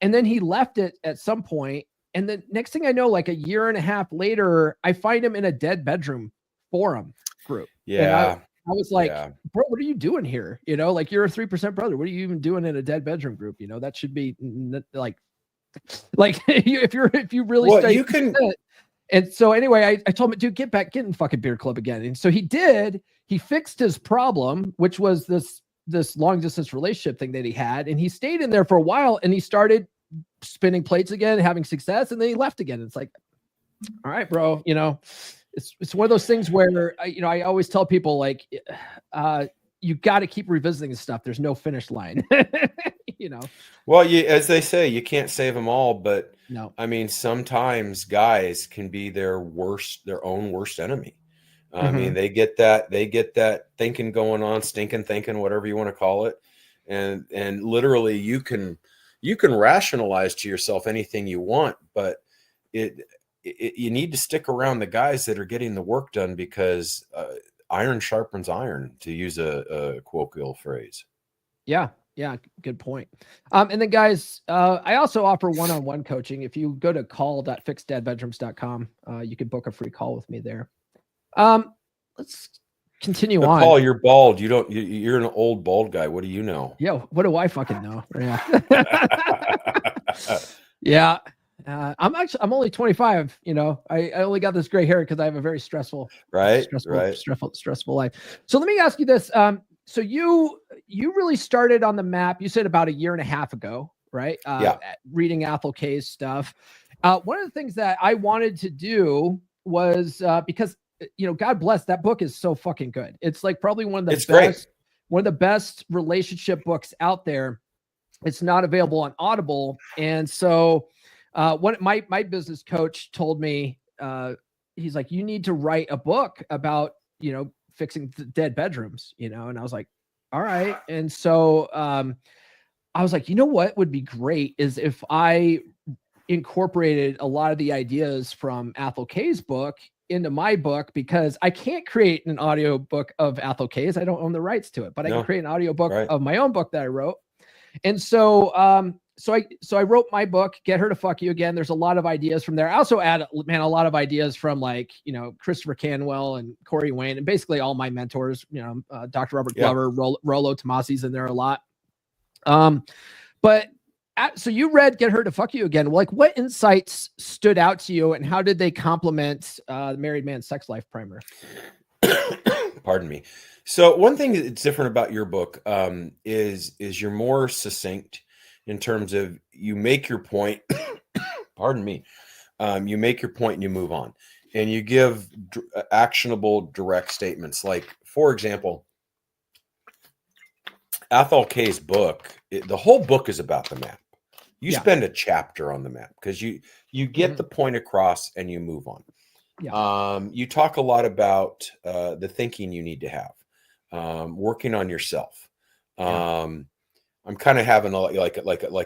S1: And then he left it at some point. And the next thing I know, like a year and a half later, I find him in a Dead Bedroom forum group.
S5: Yeah.
S1: And I was like, bro, what are you doing here? Like you're a 3% brother. What are you even doing in a Dead Bedroom group? That should be like if you really
S5: you can.
S1: And so anyway, I told him, dude, get in fucking beer club again. And so he did. He fixed his problem, which was this long distance relationship thing that he had. And he stayed in there for a while, and he started spinning plates again, having success, and then he left again. It's like, all right, bro, it's one of those things where I always tell people, like, you got to keep revisiting this stuff. There's no finish line.
S5: Well, as they say, you can't save them all, but
S1: no,
S5: I mean, sometimes guys can be their own worst enemy. I mean, they get that thinking going on, stinking thinking, whatever you want to call it. And literally you can rationalize to yourself anything you want, but you need to stick around the guys that are getting the work done, because iron sharpens iron, to use a colloquial phrase.
S1: Yeah. Yeah. Good point. And then guys, I also offer one-on-one coaching. If you go to call.fixdeadbedrooms.com, you can book a free call with me there. Let's continue
S5: But
S1: on.
S5: Paul, you're bald. You're an old bald guy. What do you know?
S1: Yo, what do I fucking know? Yeah. Yeah. I'm only 25, you know, I only got this gray hair because I have a very stressful
S5: Right.
S1: life. So let me ask you this. So you really started on the map, you said about a year and a half ago, right?
S5: Yeah.
S1: Reading Athol Kay's stuff. One of the things that I wanted to do was because, you know, God bless, that book is so fucking good. It's like probably one of the best relationship books out there. It's not available on Audible. And so what my business coach told me, he's like, you need to write a book about, you know, fixing dead bedrooms, you know? And I was like, all right. And so I was like, you know what would be great is if I incorporated a lot of the ideas from Athol Kay's book into my book, because I can't create an audio book of Athol Kay's. I don't own the rights to it, but I can create an audio book of my own book that I wrote. And so, so I wrote my book, Get Her to Fuck You Again. There's a lot of ideas from there. I also add, man, a lot of ideas from like, you know, Christopher Canwell and Corey Wayne and basically all my mentors, you know, Dr. Robert Glover, Rollo Tomasi's in there a lot. So you read Get Her to Fuck You Again. Like, what insights stood out to you and how did they complement the Married Man Sex Life Primer?
S5: Pardon me. So one thing that's different about your book is you're more succinct in terms of you make your point. Pardon me. You make your point and you move on, and you give actionable, direct statements. Like, for example, Athol Kay's book. The whole book is about the map. You spend a chapter on the map because you get the point across and you move on. Yeah. You talk a lot about the thinking you need to have, working on yourself. I'm kind of having like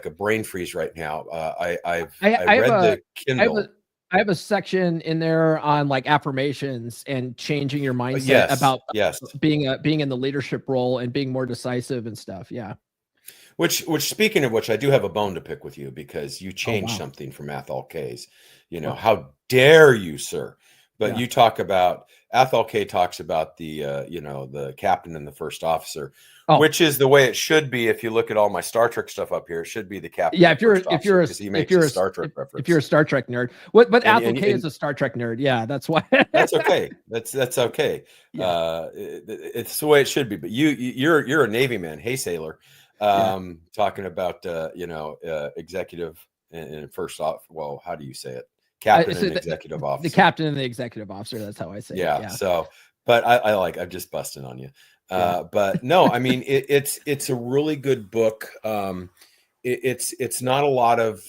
S5: a brain freeze right now. I read the Kindle.
S1: I have a section in there on like affirmations and changing your mindset about being in the leadership role and being more decisive and stuff. Yeah.
S5: Which speaking of which, I do have a bone to pick with you because you changed something from Athol Kay's. You know, how dare you, sir? But you talk about Athol Kay talks about the you know, the captain and the first officer, which is the way it should be. If you look at all my Star Trek stuff up here, it should be the captain.
S1: Yeah, if you're a Star Trek reference. If you're a Star Trek nerd, but Athol Kay is a Star Trek nerd. Yeah, that's why.
S5: That's okay. That's okay. Yeah. It's the way it should be. But you're a Navy man. Hey, sailor. Talking about you know, executive and first off. Well, how do you say it? Captain and executive officer.
S1: The captain and the executive officer. That's how I say it. Yeah.
S5: So, but I'm just busting on you. But no, I mean, it's a really good book. It's not a lot of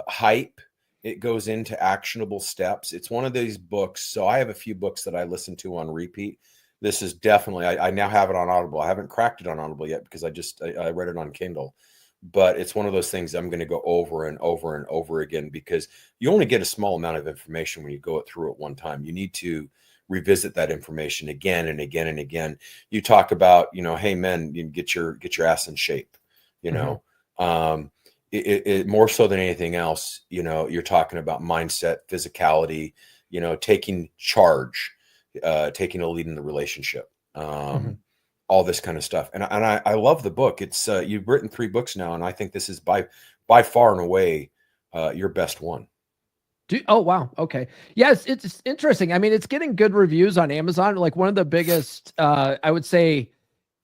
S5: hype. It goes into actionable steps. It's one of these books. So I have a few books that I listen to on repeat. This is definitely, I now have it on Audible. I haven't cracked it on Audible yet because I read it on Kindle. But it's one of those things I'm going to go over and over and over again because you only get a small amount of information when you go through it one time. You need to revisit that information again and again and again. You talk about, you know, hey men, you get your ass in shape, you know. It more so than anything else, you know, you're talking about mindset, physicality, you know, taking charge, taking a lead in the relationship. All this kind of stuff. And I love the book. It's you've written 3 books now, and I think this is by far and away your best one.
S1: Oh, wow. Okay. Yes, it's interesting. I mean, it's getting good reviews on Amazon. Like one of the biggest, I would say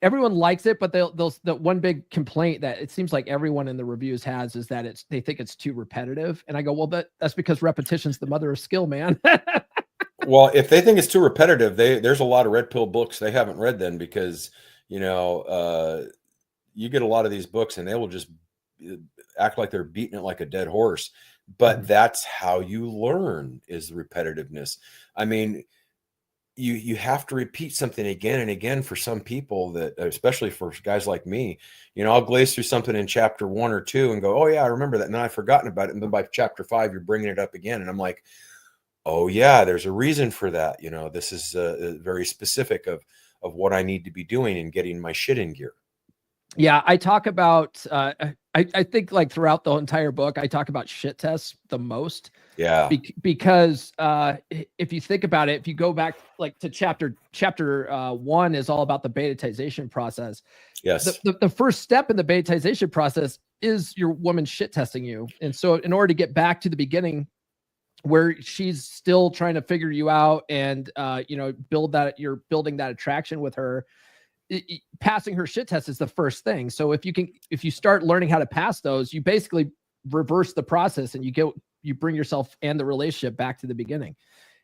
S1: everyone likes it, but the one big complaint that it seems like everyone in the reviews has is that they think it's too repetitive. And I go, well, that's because repetition's the mother of skill, man.
S5: Well, if they think it's too repetitive, there's a lot of red pill books they haven't read then because, you know, you get a lot of these books and they will just act like they're beating it like a dead horse. But that's how you learn is the repetitiveness. I mean, you have to repeat something again and again for some people that, especially for guys like me, you know, I'll glaze through something in chapter 1 or 2 and go, oh yeah, I remember that. And then I've forgotten about it. And then by chapter 5, you're bringing it up again. And I'm like, oh yeah, there's a reason for that. You know, this is very specific of what I need to be doing and getting my shit in gear.
S1: Yeah, I talk about I think like throughout the entire book, I talk about shit tests the most.
S5: Yeah.
S1: Because if you think about it, if you go back like to chapter 1 is all about the betatization process.
S5: Yes.
S1: The first step in the betatization process is your woman shit testing you. And so in order to get back to the beginning where she's still trying to figure you out and you're building that attraction with her, passing her shit test is the first thing. So if you start learning how to pass those, you basically reverse the process and you bring yourself and the relationship back to the beginning.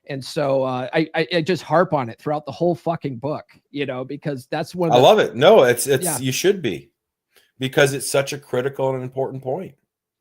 S1: And so I just harp on it throughout the whole fucking book, because that's one of
S5: I love it. No, it's
S1: Yeah.
S5: You should be, because it's such a critical and important point.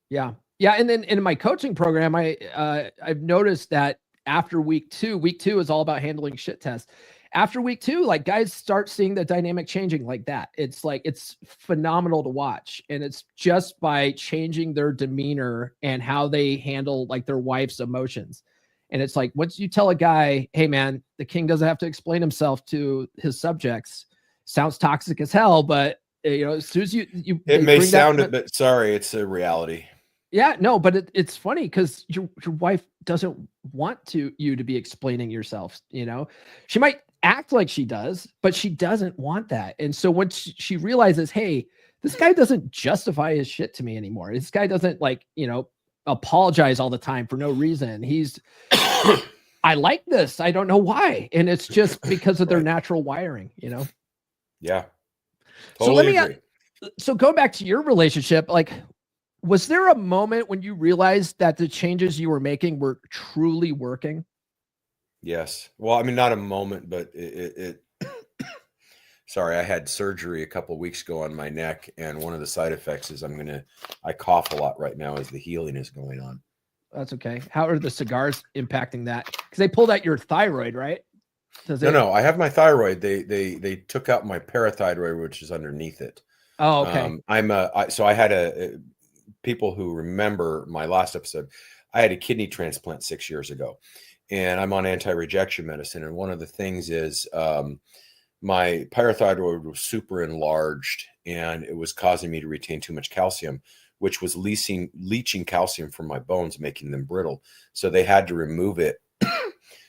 S1: Yeah. And then in my coaching program, I've noticed that after week two is all about handling shit tests. After week 2, like guys start seeing the dynamic changing like that. It's like, it's phenomenal to watch. And it's just by changing their demeanor and how they handle like their wife's emotions. And it's like, once you tell a guy, hey man, the king doesn't have to explain himself to his subjects, sounds toxic as hell, but as soon as
S5: it may sound a bit, sorry, it's a reality.
S1: Yeah, no, but it's funny because your wife doesn't want you to be explaining yourself. She might act like she does, but she doesn't want that. And so once she realizes, hey, this guy doesn't justify his shit to me anymore. This guy doesn't apologize all the time for no reason. I like this. I don't know why. And it's just because of their natural wiring,
S5: Yeah.
S1: Totally so going back to your relationship, like, was there a moment when you realized that the changes you were making were truly working?
S5: Yes. Well, I mean, not a moment, but it sorry, I had surgery a couple of weeks ago on my neck, and one of the side effects is I cough a lot right now as the healing is going on.
S1: That's okay. How are the cigars impacting that? Because they pulled out your thyroid, right?
S5: No, I have my thyroid. They took out my parathyroid, which is underneath it.
S1: Oh, okay.
S5: So I had people who remember my last episode, I had a kidney transplant 6 years ago. And I'm on anti-rejection medicine. And one of the things is my parathyroid was super enlarged, and it was causing me to retain too much calcium, which was leaching calcium from my bones, making them brittle. So they had to remove it.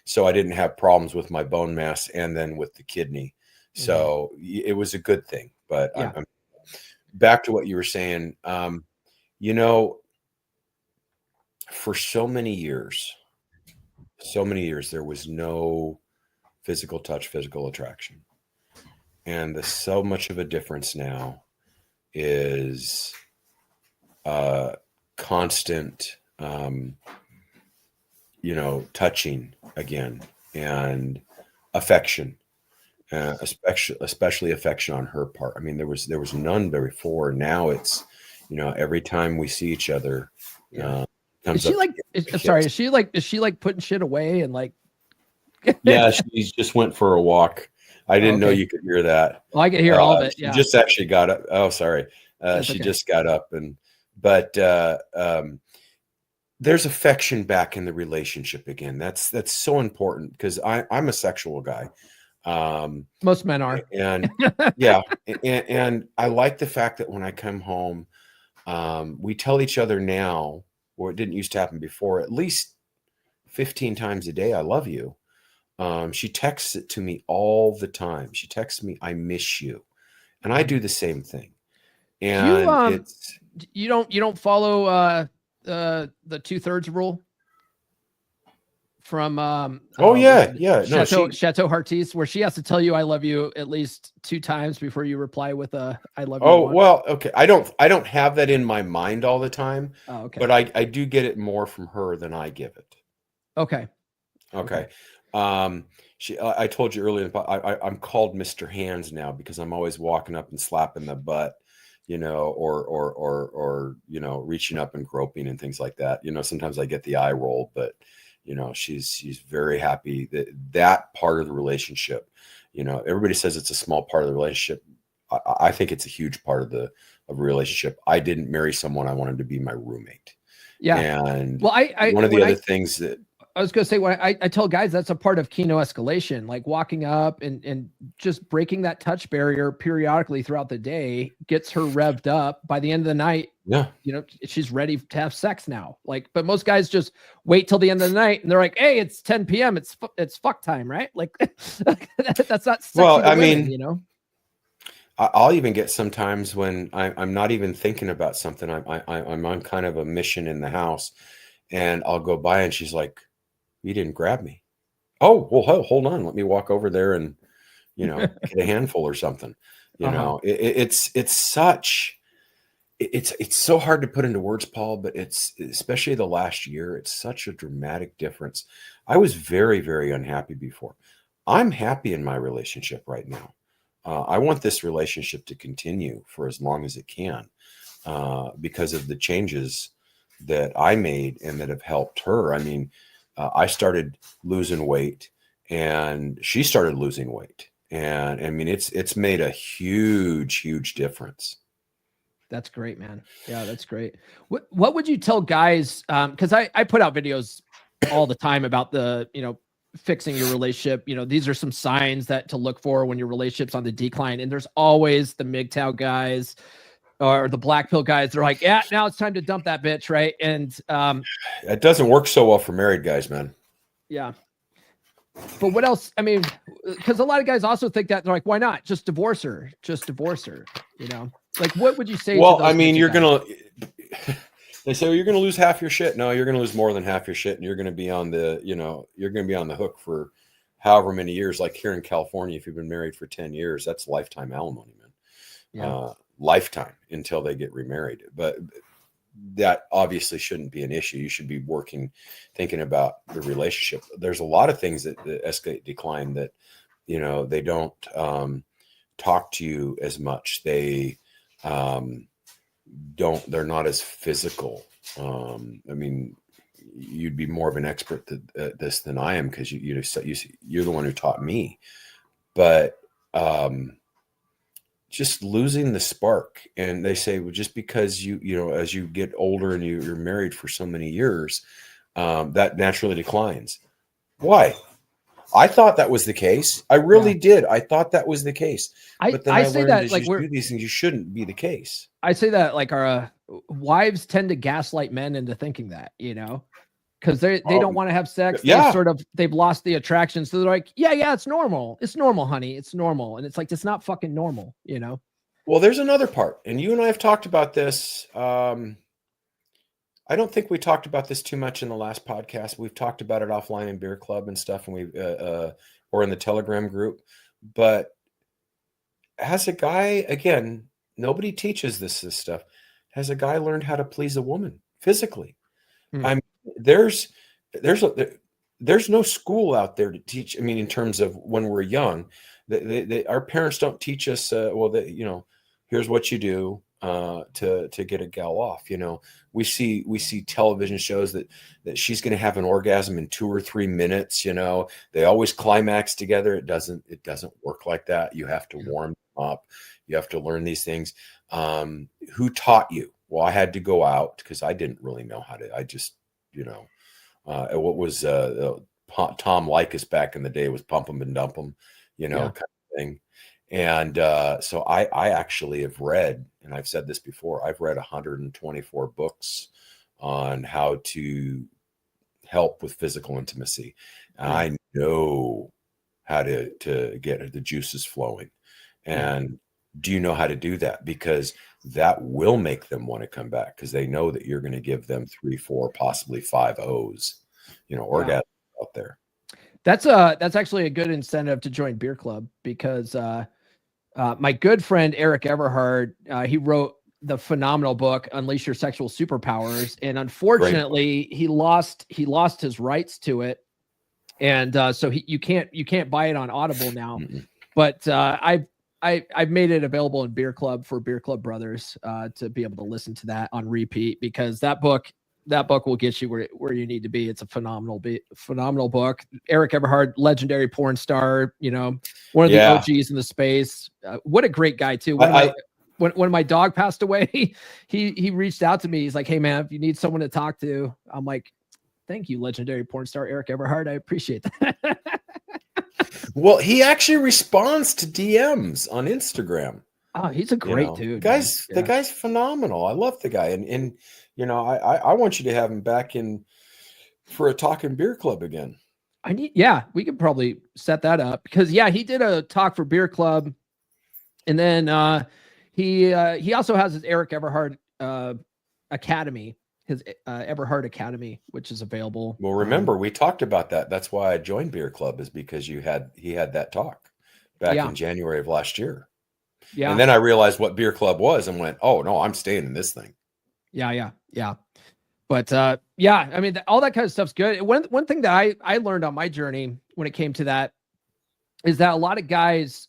S5: So I didn't have problems with my bone mass and then with the kidney. So it was a good thing. But yeah. I'm back to what you were saying. For so many years, there was no physical touch, physical attraction. And so much of a difference now is constant, touching again, and affection, especially affection on her part. I mean, there was none before. Now it's, every time we see each other,
S1: is she like putting shit away and like?
S5: Yeah, she just went for a walk. I didn't know you could hear that.
S1: Well, I can hear all of it. Yeah.
S5: She just actually got up. Oh, sorry. She just got up, but there's affection back in the relationship again. That's so important, because I'm a sexual guy.
S1: Most men are.
S5: And yeah. And I like the fact that when I come home, we tell each other now, or it didn't used to happen before, at least 15 times a day, I love you. She texts it to me all the time. She texts me, I miss you. And I do the same thing. And
S1: you don't follow the 2/3 rule from Chateau Heartiste, where she has to tell you I love you at least 2 times before you reply with a I love you.
S5: Oh, well, okay. I don't have that in my mind all the time.
S1: Oh, okay.
S5: But I do get it more from her than I give it.
S1: Okay.
S5: I told you earlier, I'm called Mr. Hands now, because I'm always walking up and slapping the butt, or reaching up and groping and things like that. Sometimes I get the eye roll, but she's very happy that part of the relationship. Everybody says it's a small part of the relationship. I think it's a huge part of a relationship. I didn't marry someone I wanted to be my roommate.
S1: Yeah.
S5: And
S1: well,
S5: one of the other things that
S1: I was going to say, when I tell guys that's a part of Kino escalation, like walking up and just breaking that touch barrier periodically throughout the day gets her revved up. By the end of the night,
S5: Yeah.
S1: you know, she's ready to have sex now. Like, but most guys just wait till the end of the night and they're like, hey, it's 10 p.m. It's fuck time, right? Like that's not sexy
S5: Well,
S1: to
S5: I
S1: women,
S5: mean,
S1: you know?
S5: I'll even get sometimes when I'm not even thinking about something. I'm on kind of a mission in the house, and I'll go by and she's like, you didn't grab me. Oh, well, hold on. Let me walk over there and, you know, get a handful or something. You know, it's so hard to put into words, Paul, but it's especially the last year. It's such a dramatic difference. I was very, very unhappy before. I'm happy in my relationship right now. I want this relationship to continue for as long as it can because of the changes that I made and that have helped her. I mean, I started losing weight and she started losing weight. And I mean, it's made a huge, huge difference.
S1: That's great, man. Yeah, that's great. What would you tell guys? Because I put out videos all the time about the, you know, fixing your relationship. You know, these are some signs that to look for when your relationship's on the decline. And there's always the MGTOW guys or the black pill guys. They're like, yeah, now it's time to dump that bitch, right? And
S5: it doesn't work so well for married guys, man.
S1: Yeah. But what else? I mean, because a lot of guys also think that they're like, why not just divorce her? Just divorce her, you know? Like, what would you say?
S5: Well,
S1: to those
S5: I mean,
S1: guys?
S5: they say, well, you're going to lose half your shit. No, you're going to lose more than half your shit. And you're going to be on the, you know, you're going to be on the hook for however many years. Like here in California, if you've been married for 10 years, that's lifetime alimony, man.
S1: Yeah.
S5: Lifetime until they get remarried. But that obviously shouldn't be an issue. You should be thinking about the relationship. There's a lot of things that escalate decline that, you know, they don't talk to you as much. They're not as physical. I mean, you'd be more of an expert at this than I am because you're the one who taught me. But just losing the spark. And they say, well, just because you know, as you get older and you're married for so many years, that naturally declines. Why? I thought that was the case. I really did. I thought that was the case. But then I say that like do these things, you shouldn't be the case.
S1: I say that like our wives tend to gaslight men into thinking that, you know, because they don't want to have sex.
S5: Yeah.
S1: They've lost the attraction. So they're like, yeah, it's normal. It's normal, honey. It's normal. And it's like, it's not fucking normal, you know?
S5: Well, there's another part. And you and I have talked about this. I don't think we talked about this too much in the last podcast. We've talked about it offline in Beer Club and stuff, and we've or in the Telegram group. But as a guy, again, nobody teaches this stuff. Has a guy learned how to please a woman physically? I mean, there's no school out there to teach. I mean, in terms of when we're young, our parents don't teach us. You know, here's what you do to get a gal off. You know, we see television shows that she's going to have an orgasm in 2 or 3 minutes. You know, they always climax together. It doesn't work like that. You have to warm them up. You have to learn these things. Who taught you? Well, I had to go out because I didn't really know how to. I just, you know, what was Tom Likas back in the day was pump 'em and dump 'em, you know, kind of thing. And so I actually have read, and I've said this before, I've read 124 books on how to help with physical intimacy. I know how to get the juices flowing. And do you know how to do that? Because that will make them want to come back because they know that you're going to give them 3, 4, possibly 5 O's, you know, orgasms out there.
S1: That's actually a good incentive to join Beer Club because my good friend Eric Everhard, he wrote the phenomenal book Unleash Your Sexual Superpowers, and unfortunately he lost his rights to it, and so you can't buy it on Audible now. But I've made it available in Beer Club for Beer Club brothers to be able to listen to that on repeat because that book will get you where you need to be. It's a phenomenal book. Eric Everhard, legendary porn star, you know, one of the OGs in the space. What a great guy too. When my dog passed away, he reached out to me. He's like, hey man, if you need someone to talk to, I'm like, Thank you, legendary porn star Eric Everhard. I appreciate that.
S5: Well, he actually responds to DMs on Instagram.
S1: Oh, he's a great dude.
S5: The guy's phenomenal. I love the guy. And I want you to have him back in for a Talking Beer Club again.
S1: We could probably set that up because he did a talk for Beer Club. And then he also has his Eric Everhard Academy, his Everhard Academy, which is available.
S5: Well, remember, we talked about that. That's why I joined Beer Club, is because he had that talk back in January of last year. Yeah. And then I realized what Beer Club was and went, oh no, I'm staying in this thing.
S1: Yeah. But I mean, all that kind of stuff's good. One thing that I learned on my journey when it came to that is that a lot of guys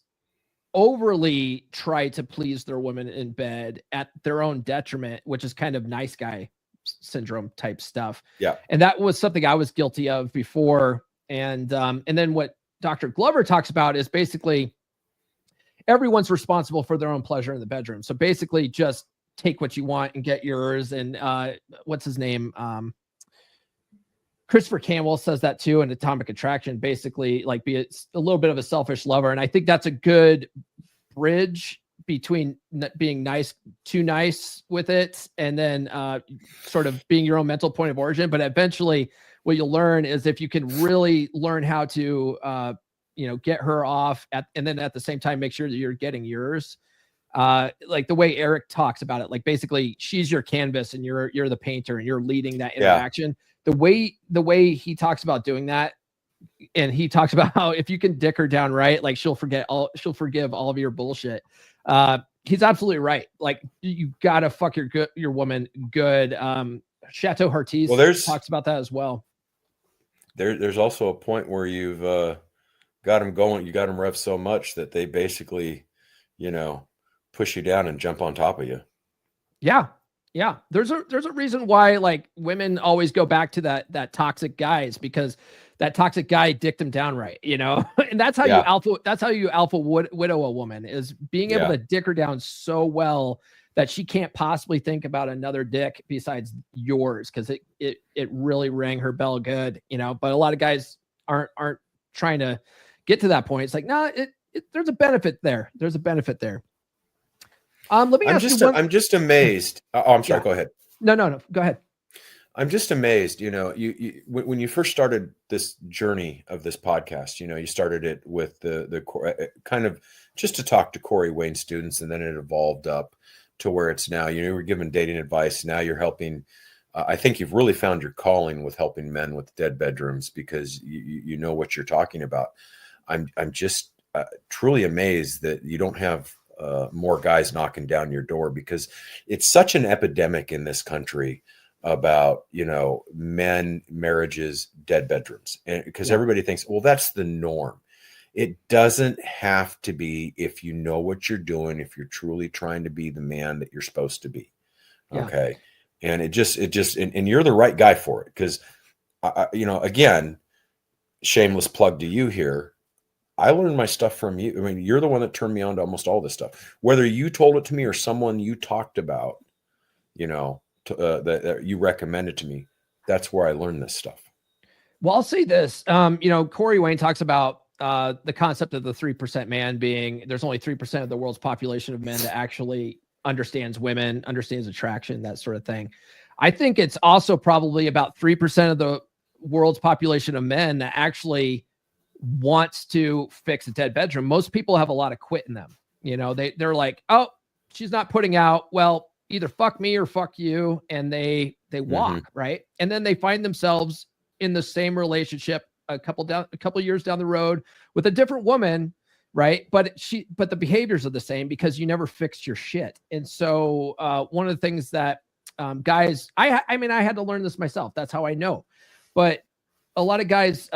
S1: overly try to please their women in bed at their own detriment, which is kind of nice guy syndrome type stuff.
S5: Yeah.
S1: And that was something I was guilty of before. And then what Dr. Glover talks about is basically everyone's responsible for their own pleasure in the bedroom. So basically just take what you want and get yours. And what's his name? Christopher Campbell says that too in Atomic Attraction, basically like be a little bit of a selfish lover. And I think that's a good bridge between being too nice with it, and then sort of being your own mental point of origin. But eventually what you'll learn is if you can really learn how to, get her off and then at the same time, make sure that you're getting yours. Like the way Eric talks about it, like basically she's your canvas and you're the painter and you're leading that interaction. Yeah. The way he talks about doing that, and he talks about how if you can dick her down right, like she'll forgive all of your bullshit. He's absolutely right. Like you gotta fuck your woman good. Chateau Hartis talks about that as well.
S5: There's also a point where you've got them going, you got them rev so much that they basically, push you down and jump on top of you.
S1: Yeah. Yeah. There's a reason why like women always go back to that toxic guys, because that toxic guy dicked them down right, and that's how you alpha widow a woman, is being able to dick her down so well that she can't possibly think about another dick besides yours. Cause it really rang her bell good, but a lot of guys aren't trying to get to that point. It's like, no, there's a benefit there. There's a benefit there. Let me ask you one.
S5: I'm just amazed. Oh, I'm sorry. Yeah. Go ahead.
S1: No. Go ahead.
S5: I'm just amazed. You when you first started this journey of this podcast, you started it with the kind of just to talk to Corey Wayne students, and then it evolved up to where it's now. You were giving dating advice. Now you're helping. I think you've really found your calling with helping men with dead bedrooms, because you know what you're talking about. I'm just truly amazed that you don't have more guys knocking down your door, because it's such an epidemic in this country about, men, marriages, dead bedrooms. And because everybody thinks, well, that's the norm. It doesn't have to be, if you know what you're doing, if you're truly trying to be the man that you're supposed to be. Yeah. Okay. And it just, and you're the right guy for it. Cause again, shameless plug to you here. I learned my stuff from you. I mean, you're the one that turned me on to almost all this stuff, whether you told it to me or someone you talked about, that you recommended to me. That's where I learned this stuff.
S1: Well, I'll say this, Corey Wayne talks about the concept of the 3% man being, there's only 3% of the world's population of men that actually understands women, understands attraction, that sort of thing. I think it's also probably about 3% of the world's population of men that actually wants to fix a dead bedroom. Most people have a lot of quit in them. They're like, oh, she's not putting out. Well, either fuck me or fuck you. And they walk, right? And then they find themselves in the same relationship a couple years down the road with a different woman, right? But the behaviors are the same because you never fixed your shit. And so one of the things that guys, I had to learn this myself. That's how I know. But a lot of guys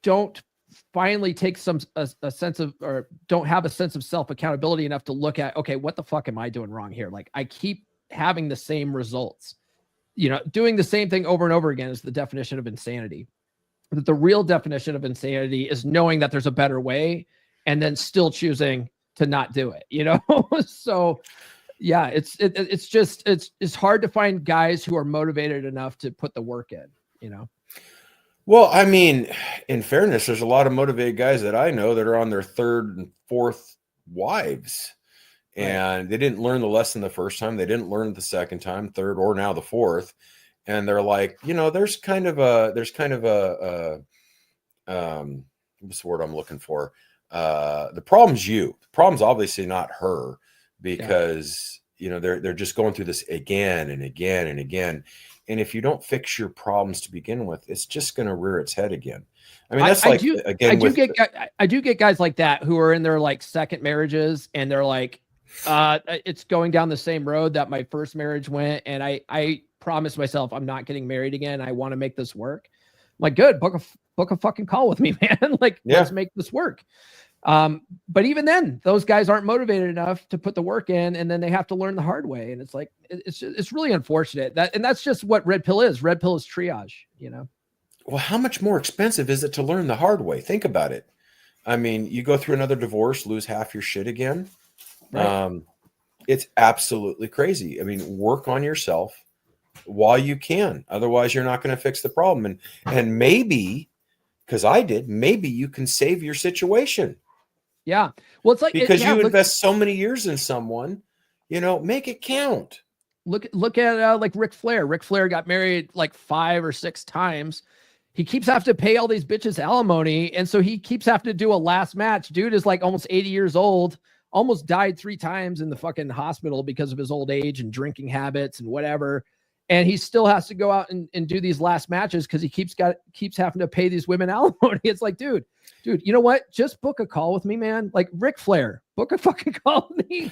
S1: don't finally take a sense of, or don't have a sense of self accountability enough to look at, okay, what the fuck am I doing wrong here? Like I keep having the same results, doing the same thing over and over again is the definition of insanity. But the real definition of insanity is knowing that there's a better way and then still choosing to not do it, So yeah, it's hard to find guys who are motivated enough to put the work in,
S5: Well, I mean, in fairness, there's a lot of motivated guys that I know that are on their third and fourth wives.
S1: Right.
S5: And they didn't learn the lesson the first time. They didn't learn it the second time, third, or now the fourth. And they're like, there's kind of a what's the word I'm looking for? The problem's you. The problem's obviously not her, because they're just going through this again and again and again. And if you don't fix your problems to begin with, it's just going to rear its head again. I mean, that's I
S1: do get guys like that who are in their like second marriages, and they're like, it's going down the same road that my first marriage went. And I promised myself I'm not getting married again. I want to make this work. I'm like, good, book a fucking call with me, man. Like, let's make this work. But even then, those guys aren't motivated enough to put the work in, and then they have to learn the hard way. And it's like, it's really unfortunate and that's just what Red Pill is. Red Pill is triage,
S5: Well, how much more expensive is it to learn the hard way? Think about it. I mean, you go through another divorce, lose half your shit again. Right. It's absolutely crazy. I mean, work on yourself while you can. Otherwise, you're not going to fix the problem. And maybe, because I did, maybe you can save your situation.
S1: Yeah. Well, it's like,
S5: because you invest so many years in someone, make it count.
S1: Look at like Ric Flair. Ric Flair got married like 5 or 6 times. He keeps having to pay all these bitches alimony. And so he keeps having to do a last match. Dude is like almost 80 years old, almost died 3 times in the fucking hospital because of his old age and drinking habits and whatever. And he still has to go out and do these last matches because he keeps having to pay these women alimony. It's like, dude, you know what? Just book a call with me, man. Like Ric Flair, book a fucking call with me.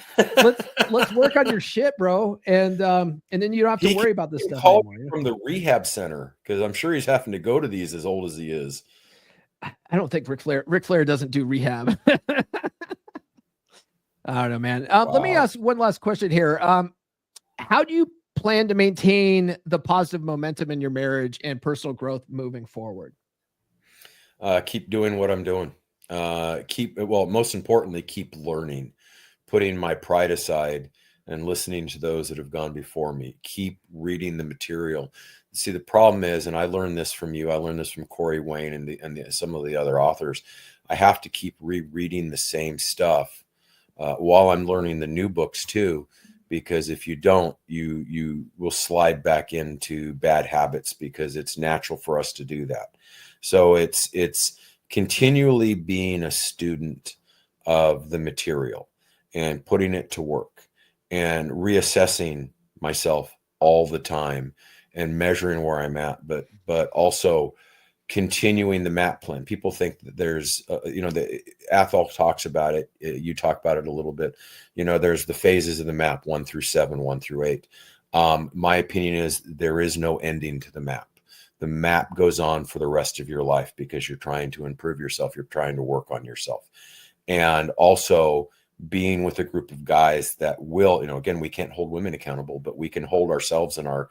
S1: Let's work on your shit, bro. And then you don't have to worry about this stuff
S5: anymore.
S1: Yeah.
S5: From the rehab center, because I'm sure he's having to go to these as old as he is.
S1: I don't think Ric Flair doesn't do rehab. I don't know, man. Wow. Let me ask one last question here. How do you plan to maintain the positive momentum in your marriage and personal growth moving forward?
S5: Keep doing what I'm doing. Most importantly, keep learning, putting my pride aside and listening to those that have gone before me. Keep reading the material. See, the problem is, and I learned this from you, I learned this from Corey Wayne and some of the other authors, I have to keep rereading the same stuff while I'm learning the new books too. Because if you don't, you will slide back into bad habits, because it's natural for us to do that. So it's continually being a student of the material and putting it to work and reassessing myself all the time and measuring where I'm at, but also continuing the map plan. People think that there's, the Athol talks about it. You talk about it a little bit. There's the phases of the map, 1 through 7, 1 through 8. My opinion is there is no ending to the map. The map goes on for the rest of your life because you're trying to improve yourself. You're trying to work on yourself. And also being with a group of guys that will, again, we can't hold women accountable, but we can hold ourselves and our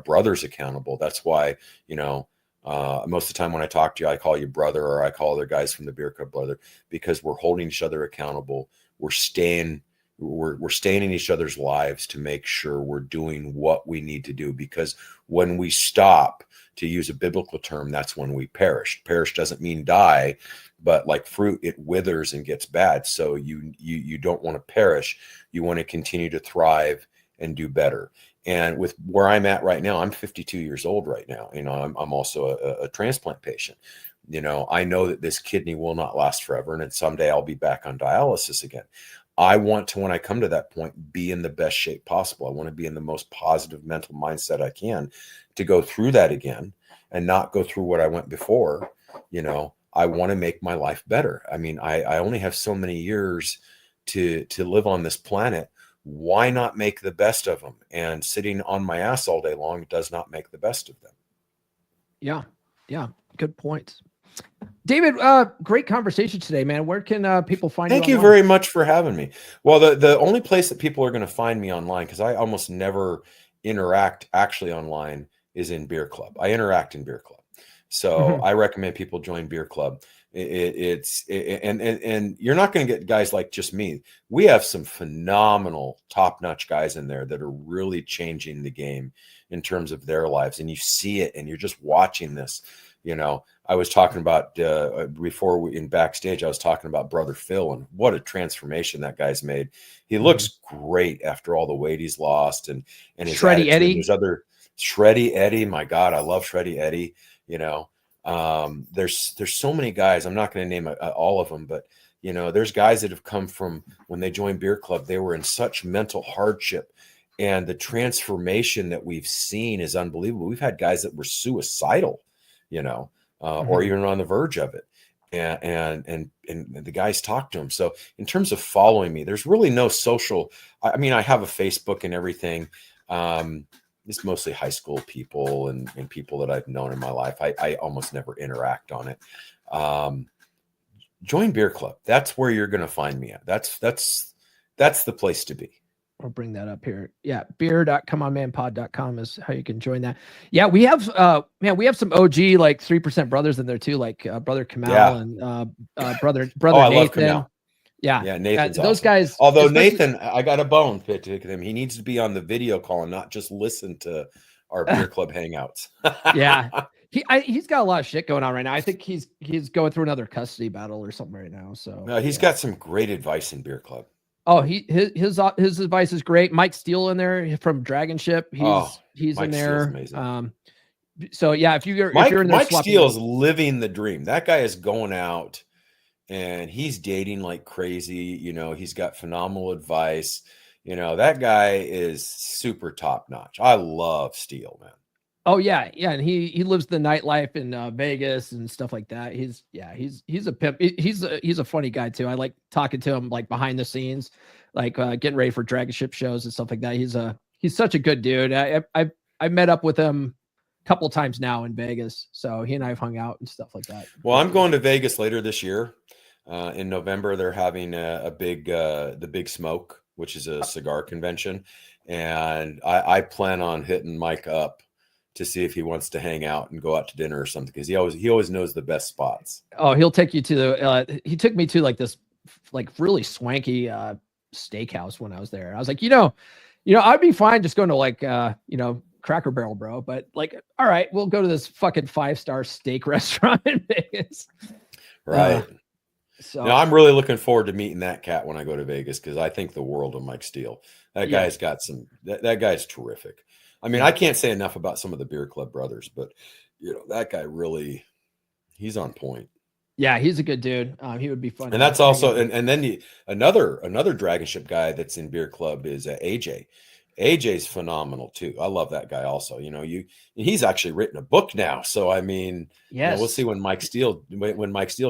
S5: brothers accountable. That's why, most of the time when I talk to you, I call you brother, or I call other guys from the beer club brother, because we're holding each other accountable. We're staying in each other's lives to make sure we're doing what we need to do. Because when we stop, to use a biblical term, that's when we perish. Perish doesn't mean die, but like fruit, it withers and gets bad. So you don't want to perish. You want to continue to thrive and do better. And with where I'm at right now, I'm 52 years old right now. I'm also a transplant patient. I know that this kidney will not last forever, and then someday I'll be back on dialysis again. I want to, when I come to that point, be in the best shape possible. I want to be in the most positive mental mindset I can to go through that again and not go through what I went before. I want to make my life better. I mean, I only have so many years to live on this planet. Why not make the best of them? And sitting on my ass all day long does not make the best of them.
S1: Yeah. Good points. David, great conversation today, man. Where can people find you?
S5: Thank you very much for having me. Well, the only place that people are going to find me online, because I almost never interact actually online, is in Beer Club. I interact in Beer Club. So I recommend people join Beer Club. And you're not going to get guys like just me. We have some phenomenal top-notch guys in there that are really changing the game in terms of their lives. And you see it, and you're just watching this. You know, I was talking about in backstage, I was talking about Brother Phil and what a transformation that guy's made. He looks great after all the weight he's lost, and his
S1: Shreddy Eddie.
S5: There's other Shreddy Eddie. My God, I love Shreddy Eddie. You know, there's so many guys. I'm not going to name all of them, but you know, there's guys that have come from when they joined Beer Club, they were in such mental hardship, and the transformation that we've seen is unbelievable. We've had guys that were suicidal, you know, or even on the verge of it. And the guys talk to them. So in terms of following me, there's really no social. I mean, I have a Facebook and everything. It's mostly high school people and people that I've known in my life. I almost never interact on it. Join Beer Club. That's where you're going to find me at. That's the place to be.
S1: I'll bring that up here. Yeah. beer.comeonmanpod.com is how you can join that. Yeah. We have, we have some OG, like 3% brothers in there too. Like brother Kamal and brother Nathan.
S5: I love Kamal.
S1: Yeah.
S5: Nathan's
S1: those
S5: awesome.
S1: guys.
S5: Although Nathan, I got a bone to pick him. He needs to be on the video call and not just listen to our Beer Club hangouts.
S1: Yeah. He's got a lot of shit going on right now. I think he's going through another custody battle or something right now. So
S5: no, he's got some great advice in Beer Club.
S1: Oh, his advice is great. Mike Steele in there from Dragon Ship. He's in there. So yeah, if you're in there,
S5: Mike Steele's living the dream. That guy is going out and he's dating like crazy. You know, he's got phenomenal advice. You know, that guy is super top notch. I love Steele, man.
S1: Oh yeah, and he lives the nightlife in Vegas and stuff like that. He's a pimp. He's a funny guy too. I like talking to him like behind the scenes, like getting ready for Dragon Ship shows and stuff like that. He's such a good dude. I met up with him a couple times now in Vegas, so he and I have hung out and stuff like that.
S5: Well, I'm going to Vegas later this year. In November, they're having the Big Smoke, which is a cigar convention, and I plan on hitting Mike up to see if he wants to hang out and go out to dinner or something, because he always knows the best spots.
S1: Oh, he'll take you to he took me to like this like really swanky steakhouse when I was there. I was like, you know, I'd be fine just going to like Cracker Barrel, bro, but like, all right, we'll go to this fucking 5-star steak restaurant in Vegas.
S5: Right.
S1: So
S5: now I'm really looking forward to meeting that cat when I go to Vegas, because I think the world of Mike Steele. That guy's got that guy's terrific. I mean, I can't say enough about some of the Beer Club brothers, but you know, that guy really, he's on point.
S1: Yeah, he's a good dude. He would be fun.
S5: And that's also, and then another Dragon Ship guy that's in Beer Club is AJ. AJ's phenomenal too. I love that guy also. You know, he's actually written a book now. So I mean,
S1: yes,
S5: we'll see when Mike Steele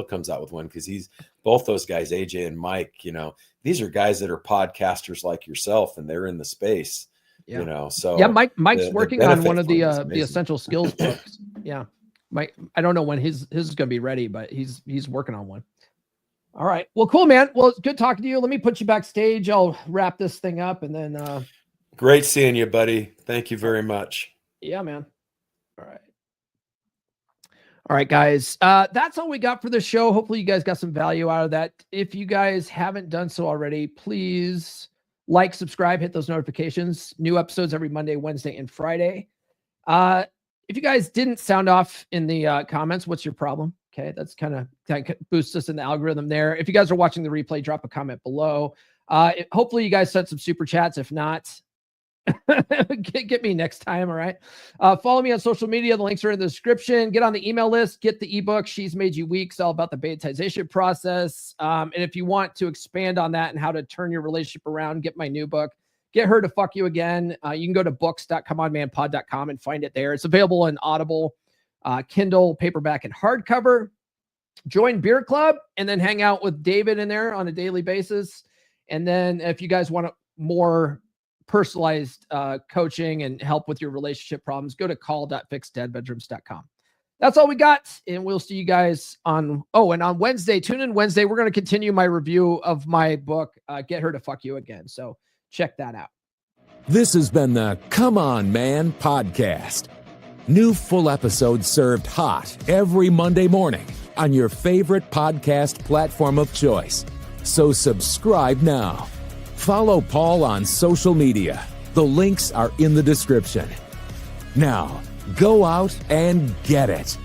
S5: comes out with one, because he's both those guys, AJ and Mike. You know, these are guys that are podcasters like yourself, and they're in the space. Yeah. You know, so
S1: yeah, Mike's working on one of the essential skills books. Yeah, Mike. I don't know when his is going to be ready, but he's working on one. All right. Well, cool, man. Well, it's good talking to you. Let me put you backstage. I'll wrap this thing up, and then.
S5: Great seeing you, buddy. Thank you very much.
S1: Yeah, man. All right, guys. That's all we got for the show. Hopefully, you guys got some value out of that. If you guys haven't done so already, please. Like, subscribe, hit those notifications. New episodes every Monday, Wednesday, and Friday. If you guys didn't sound off in the comments, what's your problem? Okay, that's kind of boosts us in the algorithm there. If you guys are watching the replay, drop a comment below. Hopefully, you guys sent some super chats. If not, get me next time. All right. Follow me on social media. The links are in the description. Get on the email list. Get the ebook. She's Made You Weak. It's all about the betaization process. And if you want to expand on that and how to turn your relationship around, get my new book, Get Her to Fuck You Again. You can go to books.comeonmanpod.com and find it there. It's available in Audible, Kindle, paperback, and hardcover. Join Beer Club and then hang out with David in there on a daily basis. And then if you guys want more personalized coaching and help with your relationship problems, go to call.fixdeadbedrooms.com. That's all we got, and we'll see you guys on Wednesday. Tune in Wednesday. We're going to continue my review of my book, Get Her to Fuck You Again. So check that out.
S4: This has been the Come On Man podcast. New full episodes served hot every Monday morning on your favorite podcast platform of choice. So subscribe now. Follow Paul on social media. The links are in the description. Now, go out and get it.